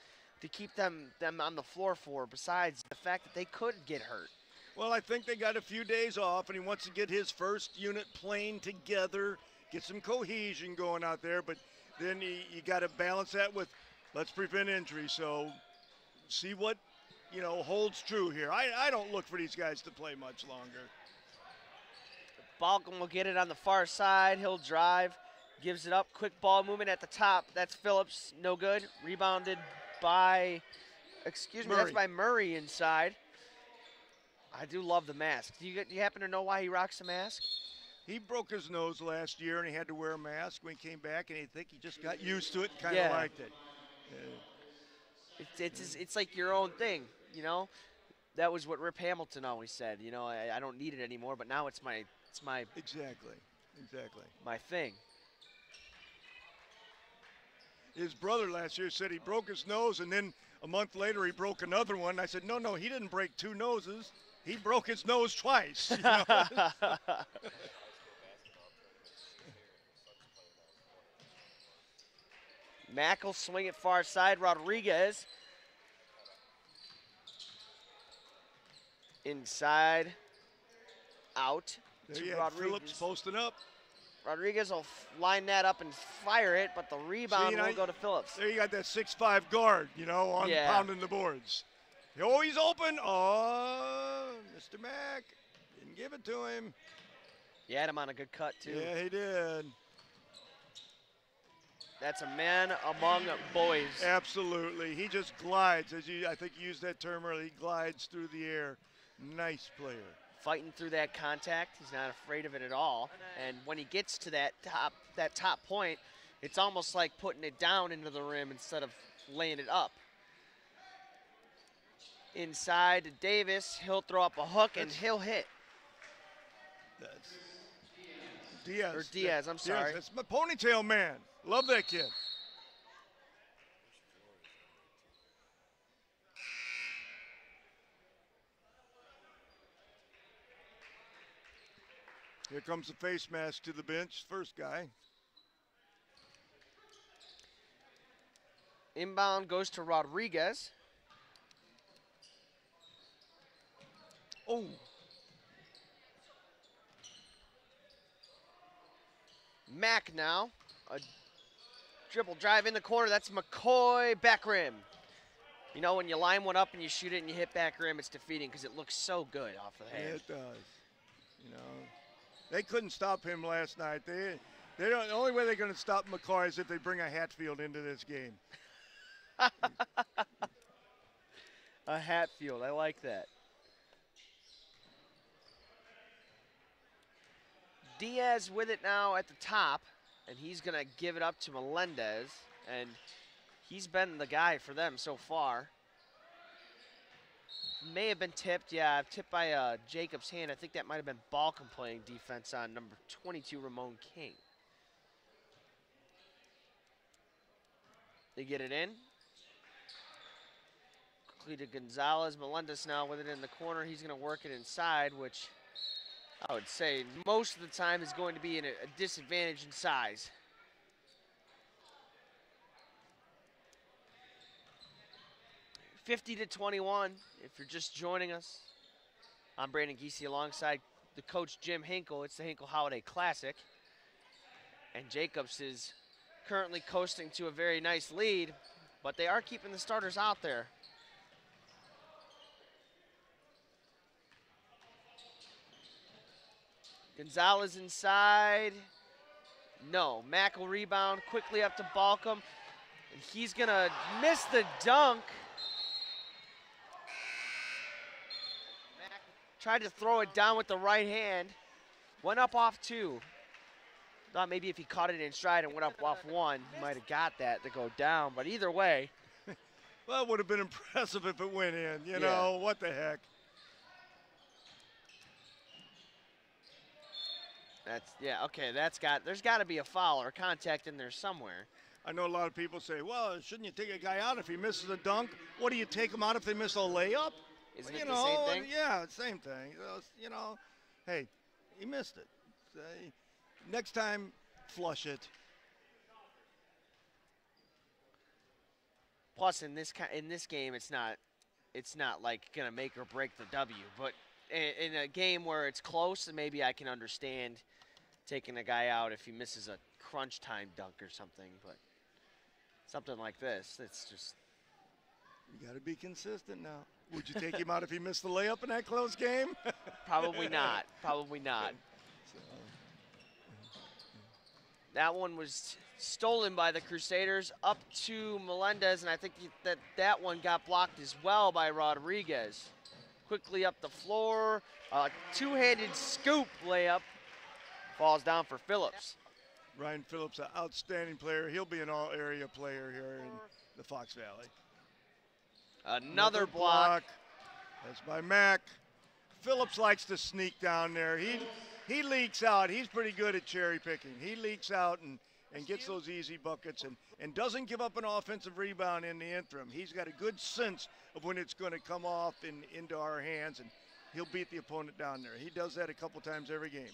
keep them on the floor for besides the fact that they could get hurt? Well, I think they got a few days off, and he wants to get his first unit playing together, get some cohesion going out there. But then you got to balance that with let's prevent injury. So see what holds true here. I don't look for these guys to play much longer. Balcom will get it on the far side. He'll drive, gives it up. Quick ball movement at the top. That's Phillips. No good. Rebounded by, that's by Murray inside. I do love the mask. Do you happen to know why he rocks the mask? He broke his nose last year, and he had to wear a mask when he came back, and I think he just got used to it and kind of liked it. It's like your own thing, That was what Rip Hamilton always said. I don't need it anymore, but now it's my exactly my thing. His brother last year said he broke his nose, and then a month later he broke another one. I said, no, he didn't break two noses. He broke his nose twice. Mack will swing it far side. Rodriguez inside, out there to you Rodriguez. Phillips posting up. Rodriguez will line that up and fire it, but the rebound will go to Phillips. There you got that 6'5" guard, on pounding the boards. Oh, he's open. Oh, Mr. Mack didn't give it to him. You had him on a good cut, too. Yeah, he did. That's a man among boys. Absolutely. He just glides, I think you used that term earlier. He glides through the air. Nice player. Fighting through that contact. He's not afraid of it at all. And when he gets to that top point, it's almost like putting it down into the rim instead of laying it up. Inside to Davis. He'll throw up a hook, and he'll hit. That's Diaz. Or Diaz, I'm sorry. Diaz, that's my ponytail man. Love that kid. Here comes the face mask to the bench. First guy. Inbound goes to Rodriguez. Oh. Mack now. A dribble drive in the corner. That's McCoy, back rim. You know, when you line one up and you shoot it and you hit back rim, it's defeating because it looks so good off the hand. Yeah, it does. You know, they couldn't stop him last night. They don't. The only way they're going to stop McCoy is if they bring a Hatfield into this game. A Hatfield, I like that. Diaz with it now at the top, and he's going to give it up to Melendez, and he's been the guy for them so far. May have been tipped, yeah, tipped by Jacob's hand. I think that might have been Balcom playing defense on number 22, Ramon King. They get it in. Quickly to Gonzalez. Melendez now with it in the corner. He's going to work it inside, which I would say most of the time is going to be in a disadvantage in size. (50-21) if you're just joining us. I'm Brandon Giese alongside the coach Jim Hinkle. It's the Hinkle Holiday Classic. And Jacobs is currently coasting to a very nice lead, but they are keeping the starters out there. Gonzalez inside. No, Mack will rebound quickly up to Balcom. And he's gonna miss the dunk. Mack tried to throw it down with the right hand. Went up off two. Thought maybe if he caught it in stride and went up off one, he might have got that to go down. But either way. Well, it would have been impressive if it went in. You know, what the heck. Okay, there's got to be a foul or contact in there somewhere. I know a lot of people say, well, shouldn't you take a guy out if he misses a dunk? What, do you take him out if they miss a layup? Isn't it the same thing? Yeah, same thing. You know, hey, he missed it. Next time, flush it. Plus, in this game, it's not like gonna make or break the W. But in a game where it's close, maybe I can understand taking a guy out if he misses a crunch time dunk or something. But something like this, it's just. You got to be consistent now. Would you take him out if he missed the layup in that close game? Probably not. Probably not. That one was stolen by the Crusaders up to Melendez, and I think that one got blocked as well by Rodriguez. Quickly up the floor, two-handed scoop layup, falls down for Phillips. Ryan Phillips, an outstanding player. He'll be an all-area player here in the Fox Valley. Another block. That's by Mack. Phillips likes to sneak down there. He leaks out. He's pretty good at cherry picking. He leaks out and gets those easy buckets and doesn't give up an offensive rebound in the interim. He's got a good sense of when it's going to come off into our hands, and he'll beat the opponent down there. He does that a couple times every game.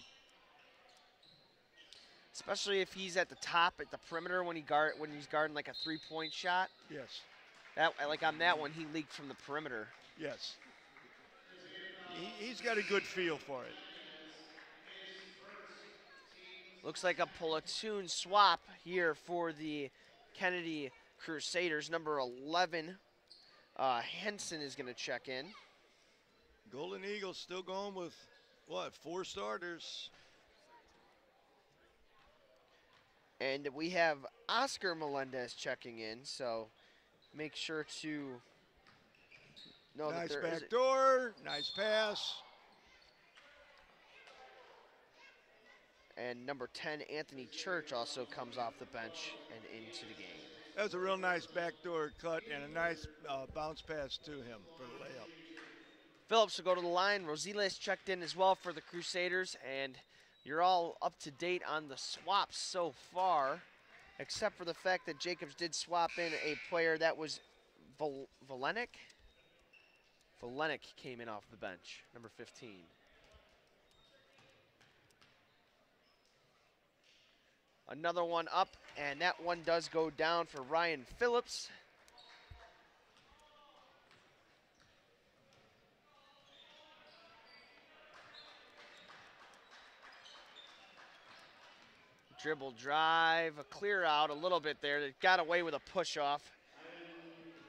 Especially if he's at the top at the perimeter when he's guarding like a three-point shot. Yes. Like on that one, he leaked from the perimeter. Yes. He's got a good feel for it. Looks like a platoon swap here for the Kennedy Crusaders. Number 11, Henson is going to check in. Golden Eagles still going with, 4 starters. And we have Oscar Melendez checking in, so make sure to know nice that there is. Nice back door, nice pass. And number 10, Anthony Church, also comes off the bench and into the game. That was a real nice backdoor cut and a nice bounce pass to him for the layup. Phillips will go to the line. Rosiles checked in as well for the Crusaders, and you're all up to date on the swaps so far, except for the fact that Jacobs did swap in a player that was Valenik. Valenik came in off the bench, number 15. Another one up, and that one does go down for Ryan Phillips. Dribble drive, a clear out a little bit there. They got away with a push off,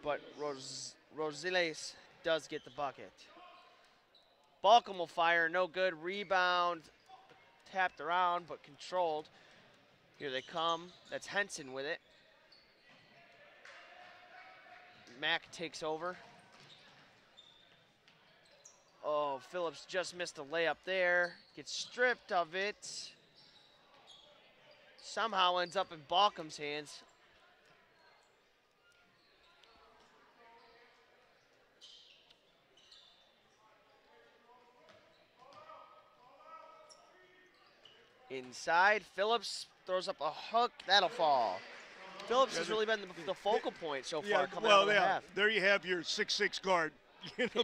but Rosiles does get the bucket. Balcom will fire, no good. Rebound, tapped around, but controlled. Here they come. That's Henson with it. Mack takes over. Oh, Phillips just missed a layup there. Gets stripped of it. Somehow ends up in Balcom's hands. Inside, Phillips throws up a hook. That'll fall. Phillips has really been the focal point so far coming out of the half. There you have your 6'6" guard,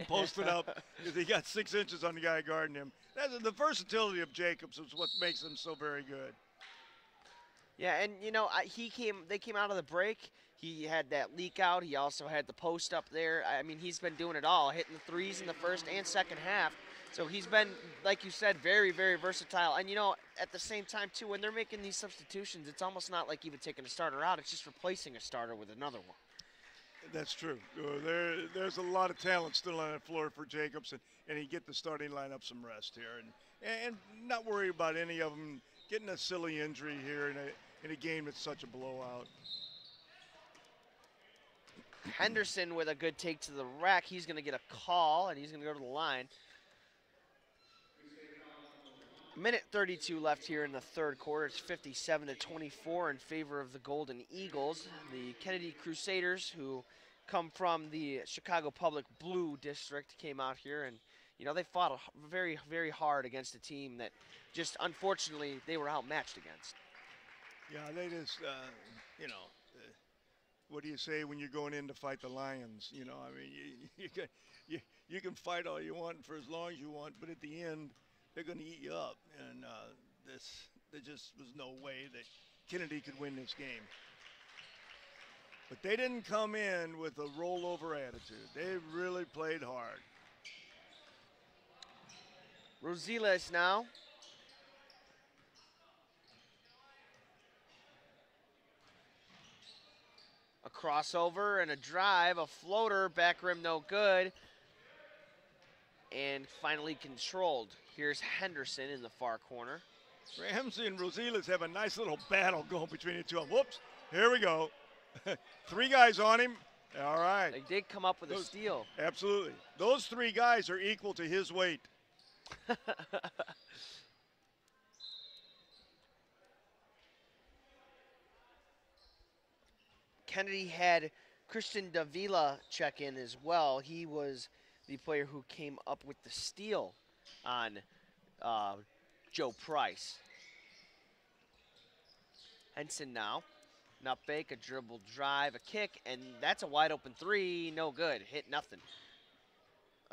posted up. He got 6 inches on the guy guarding him. That's the versatility of Jacobs is what makes him so very good. Yeah, and they came out of the break. He had that leak out. He also had the post up there. I mean, he's been doing it all, hitting the threes in the first and second half. So he's been, like you said, very, very versatile. And, at the same time, too, when they're making these substitutions, it's almost not like even taking a starter out. It's just replacing a starter with another one. That's true. There's a lot of talent still on the floor for Jacobs, and he get the starting lineup some rest here. And not worry about any of them getting a silly injury here in a game that's such a blowout. Henderson with a good take to the rack. He's going to get a call, and he's going to go to the line. Minute 32 left here in the third quarter. It's 57-24 in favor of the Golden Eagles. The Kennedy Crusaders, who come from the Chicago Public Blue District, came out here and, they fought very, very hard against a team that just, unfortunately, they were outmatched against. Yeah, they just, what do you say when you're going in to fight the Lions? I mean, you can fight all you want for as long as you want, but at the end, they're going to eat you up, and there just was no way that Kennedy could win this game. But they didn't come in with a rollover attitude. They really played hard. Rosiles now. A crossover and a drive, a floater, back rim no good, and finally controlled. Here's Henderson in the far corner. Ramsey and Rosiles have a nice little battle going between the two of them. Whoops, here we go. 3 guys on him. All right. They did come up with a steal. Absolutely. Those 3 guys are equal to his weight. Kennedy had Christian Davila check in as well. He was the player who came up with the steal on Joe Price. Henson now. Nutbake, a dribble drive, a kick, and that's a wide open 3. No good. Hit nothing.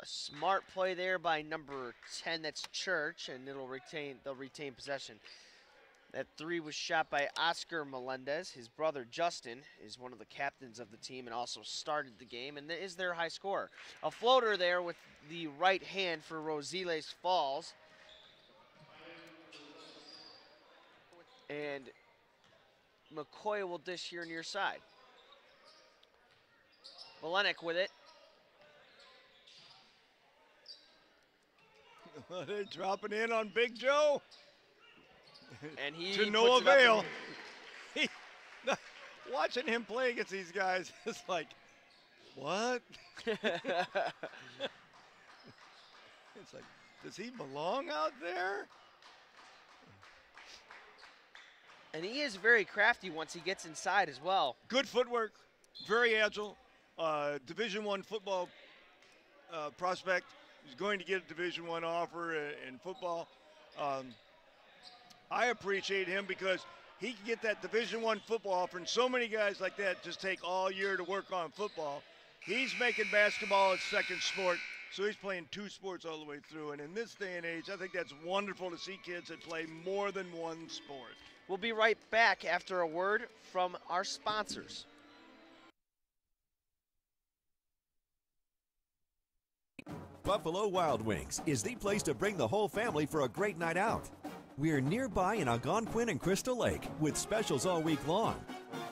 A smart play there by number 10. That's Church, and they'll retain possession. That 3 was shot by Oscar Melendez. His brother Justin is one of the captains of the team and also started the game and is their high scorer. A floater there with the right hand for Rosiles falls. And McCoy will dish here near side. Belenek with it. They're dropping in on Big Joe. And he to no avail. Watching him play against these guys is like, what? It's like, does he belong out there? And he is very crafty once he gets inside as well. Good footwork, very agile. Division I football prospect. He's going to get a Division I offer in football. I appreciate him because he can get that Division I football offer, and so many guys like that just take all year to work on football. He's making basketball his second sport, so he's playing 2 sports all the way through. And in this day and age, I think that's wonderful to see kids that play more than one sport. We'll be right back after a word from our sponsors. Buffalo Wild Wings is the place to bring the whole family for a great night out. We're nearby in Algonquin and Crystal Lake with specials all week long.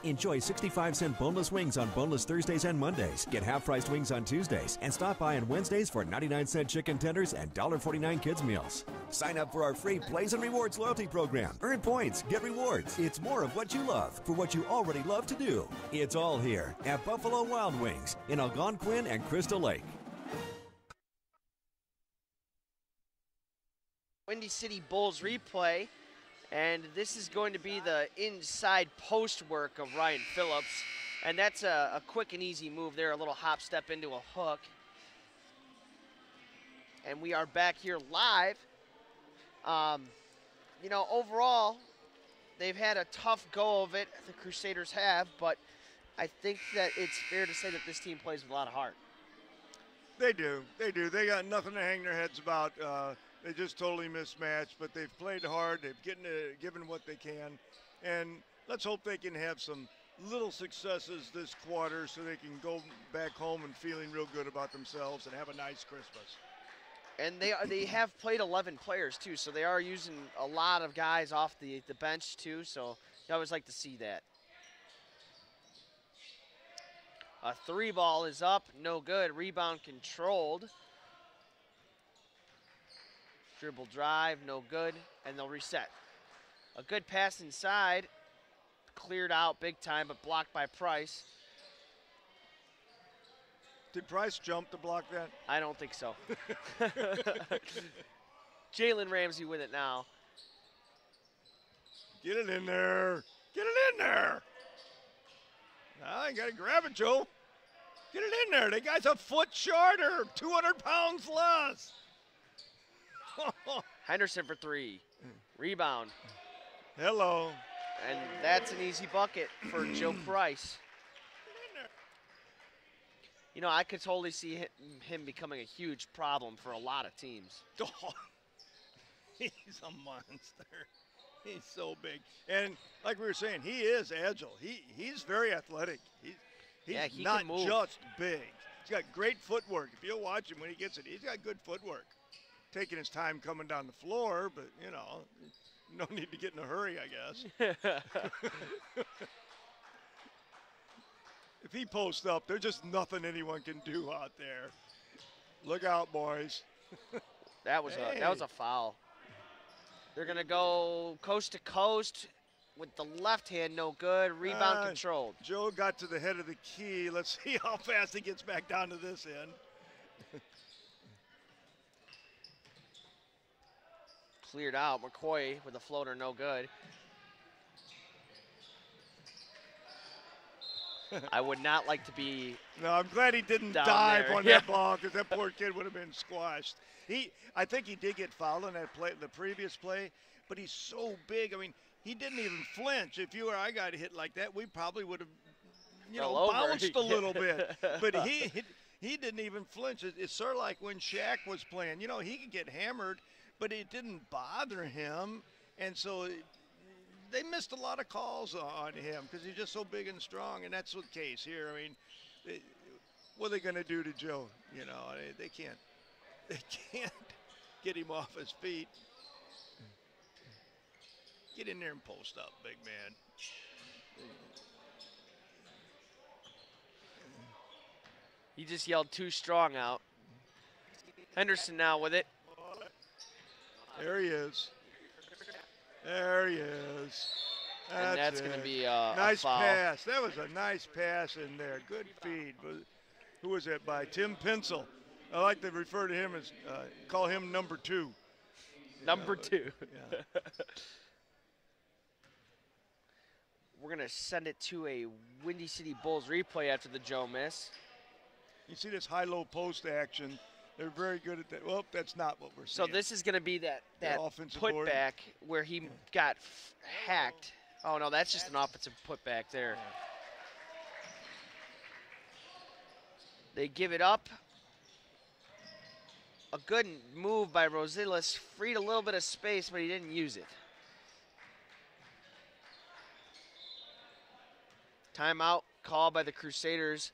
Enjoy 65-cent boneless wings on boneless Thursdays and Mondays. Get half-priced wings on Tuesdays. And stop by on Wednesdays for 99-cent chicken tenders and $1.49 kids meals. Sign up for our free Blaze and Rewards loyalty program. Earn points, get rewards. It's more of what you love for what you already love to do. It's all here at Buffalo Wild Wings in Algonquin and Crystal Lake. Windy City Bulls replay. And this is going to be the inside post work of Ryan Phillips. And that's a quick and easy move there, a little hop step into a hook. And we are back here live. You know, overall, they've had a tough go of it, the Crusaders have, but I think that it's fair to say that this team plays with a lot of heart. They do. They do. They got nothing to hang their heads about. They just totally mismatched, but they've played hard. They've given what they can. And let's hope they can have some little successes this quarter so they can go back home and feeling real good about themselves and have a nice Christmas. And they have played 11 players, too, so they are using a lot of guys off the bench, too, so you always like to see that. A 3-ball is up, no good. Rebound controlled. Dribble drive, no good, and they'll reset. A good pass inside, cleared out big time, but blocked by Price. Did Price jump to block that? I don't think so. Jalen Ramsey with it now. Get it in there. Get it in there. Now you got to grab it, Joe. Get it in there. The guy's a foot shorter, 200 pounds less. Henderson for 3. Rebound. Hello. And that's an easy bucket for Joe Price. You know, I could totally see him becoming a huge problem for a lot of teams. Oh, he's a monster. He's so big. And like we were saying, he is agile. He's very athletic. He's he not can move. just big. He's got great footwork. If you'll watch him when he gets it, he's got good footwork. Taking his time coming down the floor, but, you know, no need to get in a hurry, I guess. If he posts up, there's just nothing anyone can do out there. Look out, boys. That was a foul. They're going to go coast to coast with the left hand, no good. Rebound controlled. Joe got to the head of the key. Let's see how fast he gets back down to this end. Cleared out. McCoy with a floater, no good. I would not like to be. No, I'm glad he didn't down dive there. on that ball because that poor kid would have been squashed. I think he did get fouled on that play, the previous play, but he's so big. I mean, he didn't even flinch. If you or I got hit like that, we probably would have, bounced a little bit. But he didn't even flinch. It's sort of like when Shaq was playing. You know, he could get hammered, but it didn't bother him, and so they missed a lot of calls on him because he's just so big and strong, and that's the case here. I mean, what are they going to do to Joe? You know, they can't get him off his feet. Get in there and post up, big man. He just yelled too strong out. Henderson now with it. There he is. There he is. And that's going to be a nice foul. pass. That was a nice pass in there. Good feed. Who was that by? Tim Pencil. I like to refer to him as, call him number 2. Number 2. Yeah. We're going to send it to a Windy City Bulls replay after the Joe miss. You see this high-low post action. They're very good at that. Well, that's not what we're seeing. So this is going to be that offensive board. putback where he got hacked. Oh, no, that's just an offensive putback there. They give it up. A good move by Rosilis. Freed a little bit of space, but he didn't use it. Timeout called by the Crusaders.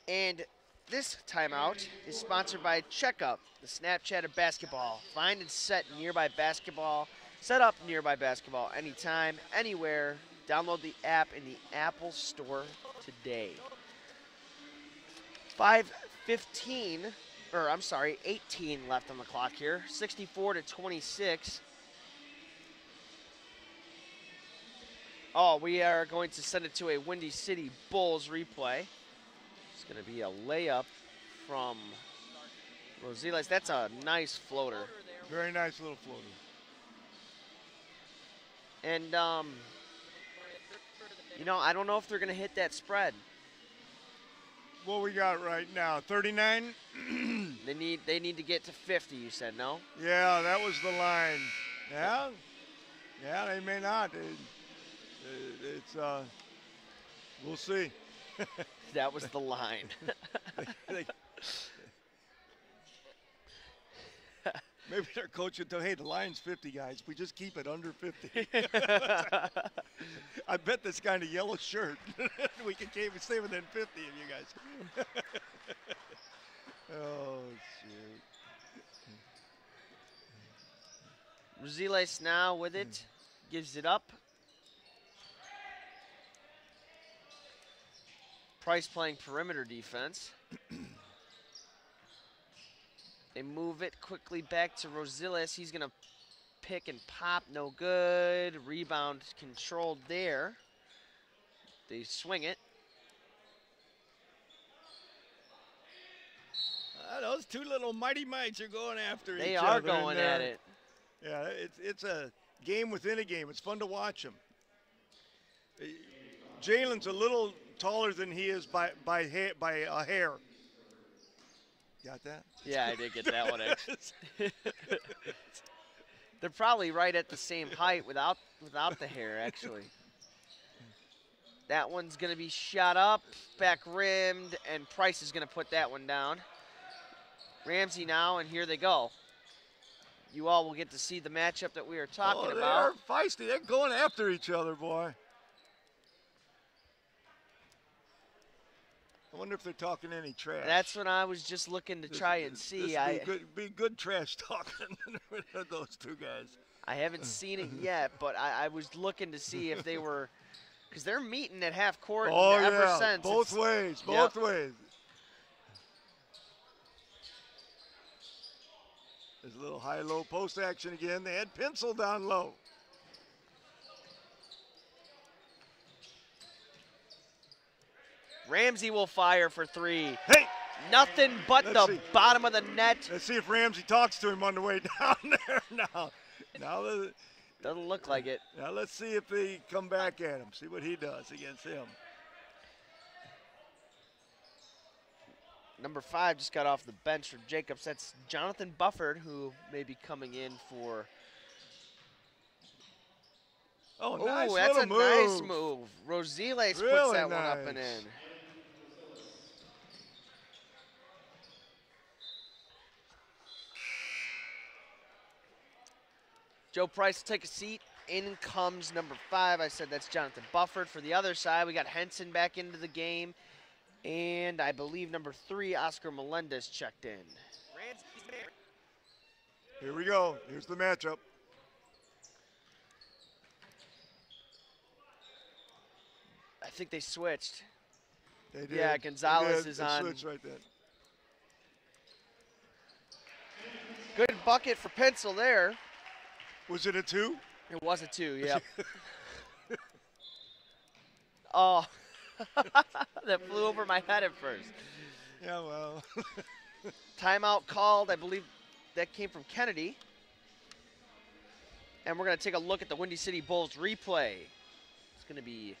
And This timeout is sponsored by Checkup, the Snapchat of basketball. Find and set nearby basketball. Set up nearby basketball anytime, anywhere. Download the app in the Apple Store today. 5:15, or I'm sorry, 18 left on the clock here. 64-26. Oh, we are going to send it to a Windy City Bulls replay. It's going to be a layup from Rosiles. That's a nice floater. Very nice little floater. And, you know, I don't know if they're going to hit that spread. What we got right now, 39? They need to get to 50, you said, no? Yeah, that was the line. Yeah, they may not. We'll see. That was the line. Maybe their coach would tell, hey, the line's 50, guys. We just keep it under 50. I bet this guy in a yellow shirt, we can keep it stay within 50 of you guys. Oh, shoot. Rosiles now with it. Gives it up. Price playing perimeter defense. They move it quickly back to Rosiles. He's going to pick and pop. No good. Rebound controlled there. They swing it. Those two little mighty mites are going after each other. They are going at it. Yeah, it's a game within a game. It's fun to watch them. Jalen's a little taller than he is by a hair. Got that? Yeah, I did get that one, actually. They're probably right at the same height without the hair, actually. That one's going to be shot up, back rimmed, and Price is going to put that one down. Ramsey now, and here they go. You all will get to see the matchup that we are talking about. They're feisty. They're going after each other, boy. I wonder if they're talking any trash. That's what I was just looking to try and see. Be good trash talking with those two guys. I haven't seen it yet, but I was looking to see if they were, because they're meeting at half court ever since. Both ways. There's a little high-low post action again. They had pencil down low. Ramsey will fire for three. Hey! Nothing but the bottom of the net. Let's see if Ramsey talks to him on the way down there now. Doesn't look like it. Now let's see if they come back at him. See what he does against him. Number 5 just got off the bench for Jacobs. That's Jonathan Bufford, who may be coming in for. Oh, nice that's a nice move. Rosiles puts that one up and in. Joe Price will take a seat. In comes number 5. I said that's Jonathan Bufford. For the other side, we got Henson back into the game. And I believe number 3, Oscar Melendez, checked in. Here we go. Here's the matchup. I think they switched. They did. Yeah, Gonzalez is on. Switch right then. Good bucket for Pencil there. Was it a 2? It was a 2, yep. Oh, that flew over my head at first. Yeah, well. Timeout called. I believe that came from Kennedy. And we're going to take a look at the Windy City Bulls replay. It's going to be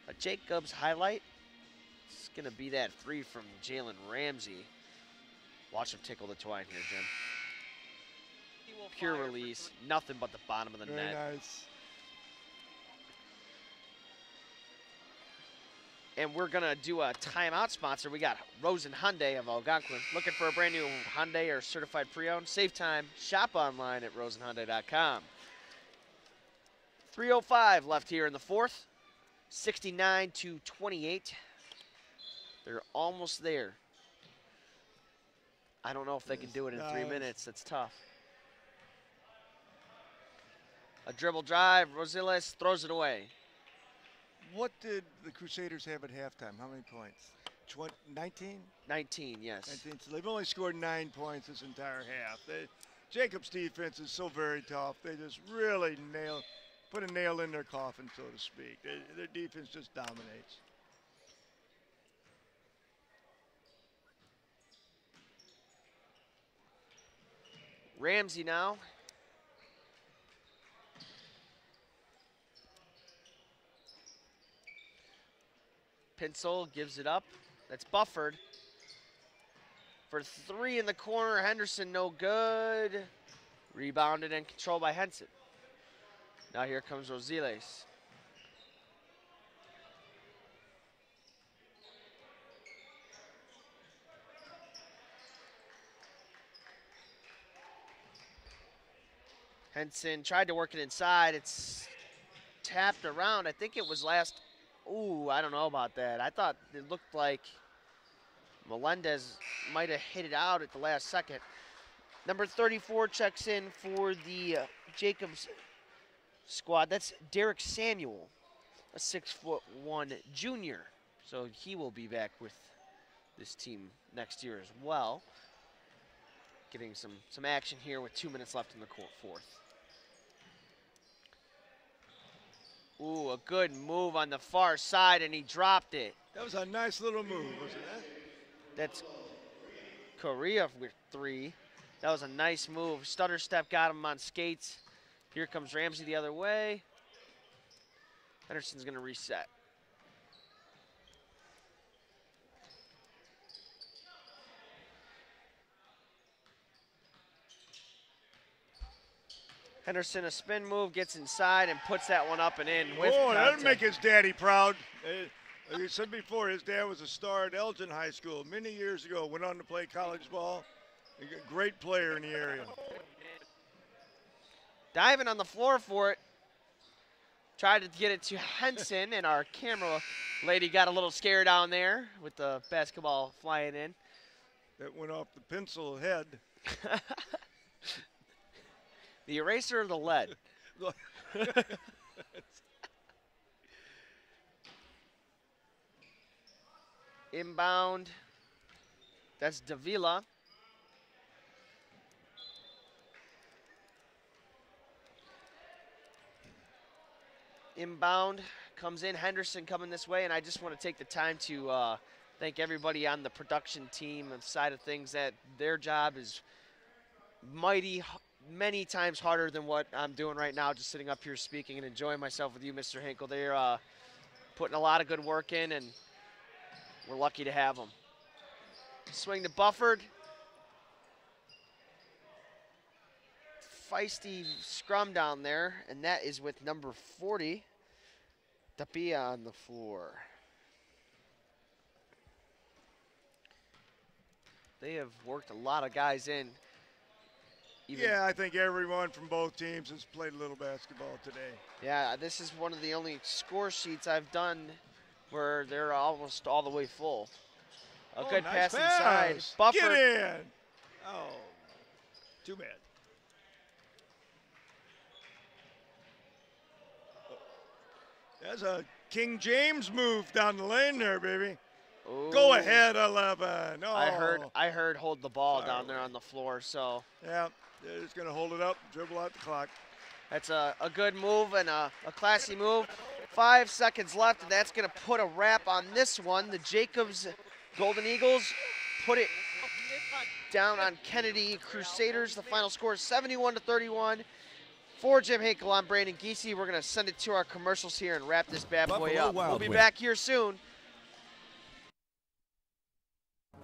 a Jacobs highlight. It's going to be that 3 from Jalen Ramsey. Watch him tickle the twine here, Jim. Pure release, nothing but the bottom of the net. Very nice. And we're going to do a timeout sponsor. We got Rosen Hyundai of Algonquin. Looking for a brand new Hyundai or certified pre-owned? Save time. Shop online at rosenhyundai.com. 3:05 left here in the fourth. 69-28. They're almost there. I don't know if they can do it in 3 minutes. That's tough. A dribble drive. Rosiles throws it away. What did the Crusaders have at halftime? How many points? 19? 19, yes. 19. So they've only scored 9 points this entire half. Jacobs' defense is so very tough. They just really put a nail in their coffin, so to speak. Their defense just dominates. Ramsey now. Pinsel gives it up. That's buffered. For 3 in the corner, Henderson no good. Rebounded and controlled by Henson. Now here comes Rosiles. Henson tried to work it inside. It's tapped around. I think it was last. Ooh, I don't know about that. I thought it looked like Melendez might have hit it out at the last second. Number 34 checks in for the Jacobs squad. That's Derek Samuel, a 6'1" junior. So he will be back with this team next year as well. Getting some action here with 2 minutes left in the fourth. Ooh, a good move on the far side, and he dropped it. That was a nice little move, wasn't it? That's Correa with 3. That was a nice move. Stutter step got him on skates. Here comes Ramsey the other way. Henderson's going to reset. Henderson, a spin move, gets inside and puts that one up and in with Oh, that'll contact. make his daddy proud. Like I said before, his dad was a star at Elgin High School many years ago. Went on to play college ball. A great player in the area. Diving on the floor for it. Tried to get it to Henson, and our camera lady got a little scared down there with the basketball flying in. That went off the pencil head. The eraser of the lead. Inbound. That's Davila. Inbound comes in. Henderson coming this way, and I just want to take the time to thank everybody on the production team and side of things that their job is many times harder than what I'm doing right now, just sitting up here speaking and enjoying myself with you, Mr. Hinkle. They're putting a lot of good work in, and we're lucky to have them. Swing to Bufford. Feisty scrum down there, and that is with number 40, Tapia on the floor. They have worked a lot of guys in. Yeah, I think everyone from both teams has played a little basketball today. Yeah, this is one of the only score sheets I've done where they're almost all the way full. A good nice pass inside. Bufford. Get in. Oh, too bad. That's a King James move down the lane there, baby. Ooh. Go ahead, 11. Oh. I heard hold the ball down there on the floor, so. Yeah, they're just going to hold it up, dribble out the clock. That's a good move and a classy move. 5 seconds left, and that's going to put a wrap on this one. The Jacobs Golden Eagles put it down on Kennedy Crusaders. The final score is 71-31. For Jim Hinkle, I'm Brandon Giese. We're going to send it to our commercials here and wrap this bad boy up. We'll be back here soon.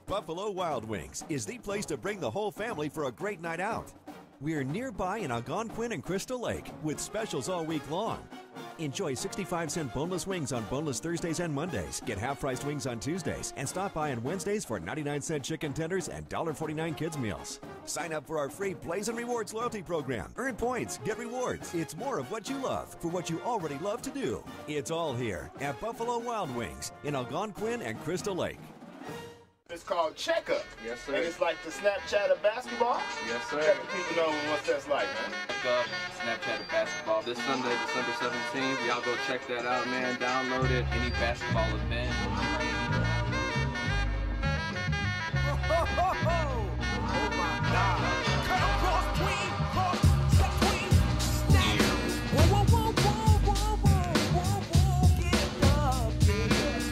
Buffalo Wild Wings is the place to bring the whole family for a great night out. We're nearby in Algonquin and Crystal Lake with specials all week long. Enjoy 65-cent boneless wings on boneless Thursdays and Mondays. Get half-priced wings on Tuesdays. And stop by on Wednesdays for 99-cent chicken tenders and $1.49 kids meals. Sign up for our free Blaze and Rewards loyalty program. Earn points, get rewards. It's more of what you love for what you already love to do. It's all here at Buffalo Wild Wings in Algonquin and Crystal Lake. It's called Checkup. Yes, sir. And it's like the Snapchat of basketball. Yes, sir. Let the people know what that's like, man. Check up Snapchat of basketball this Sunday, December 17th. Y'all go check that out, man. Download it. Any basketball event. Oh my God. Cross queen, step queen, snap. Whoa, whoa, whoa, whoa, whoa, whoa, whoa, get up, get up.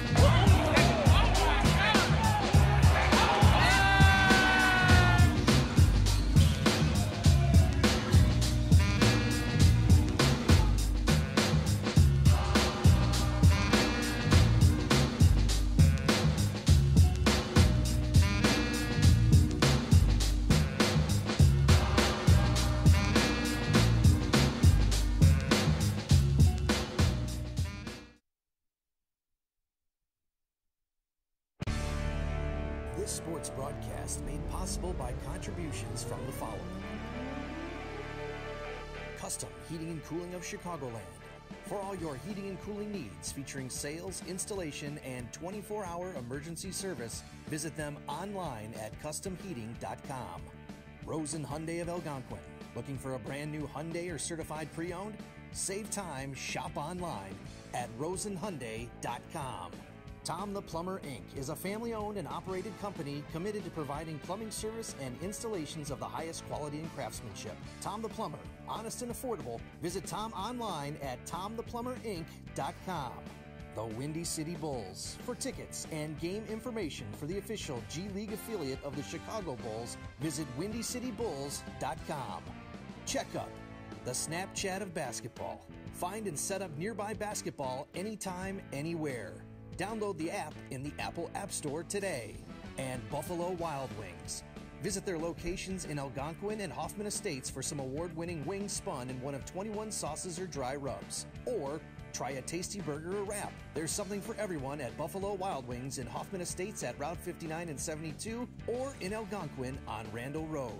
This sports broadcast made possible by contributions from the following. Custom Heating and Cooling of Chicagoland. For all your heating and cooling needs, featuring sales, installation, and 24-hour emergency service, visit them online at customheating.com. Rosen Hyundai of Algonquin. Looking for a brand new Hyundai or certified pre-owned? Save time, shop online at rosenhyundai.com. Tom the Plumber, Inc. is a family-owned and operated company committed to providing plumbing service and installations of the highest quality and craftsmanship. Tom the Plumber, honest and affordable. Visit Tom online at tomtheplumberinc.com. The Windy City Bulls. For tickets and game information for the official G League affiliate of the Chicago Bulls, visit windycitybulls.com. Check up the Snapchat of basketball. Find and set up nearby basketball anytime, anywhere. Download the app in the Apple App Store today. And Buffalo Wild Wings. Visit their locations in Algonquin and Hoffman Estates for some award-winning wings spun in one of 21 sauces or dry rubs. Or try a tasty burger or wrap. There's something for everyone at Buffalo Wild Wings in Hoffman Estates at Route 59 and 72 or in Algonquin on Randall Road.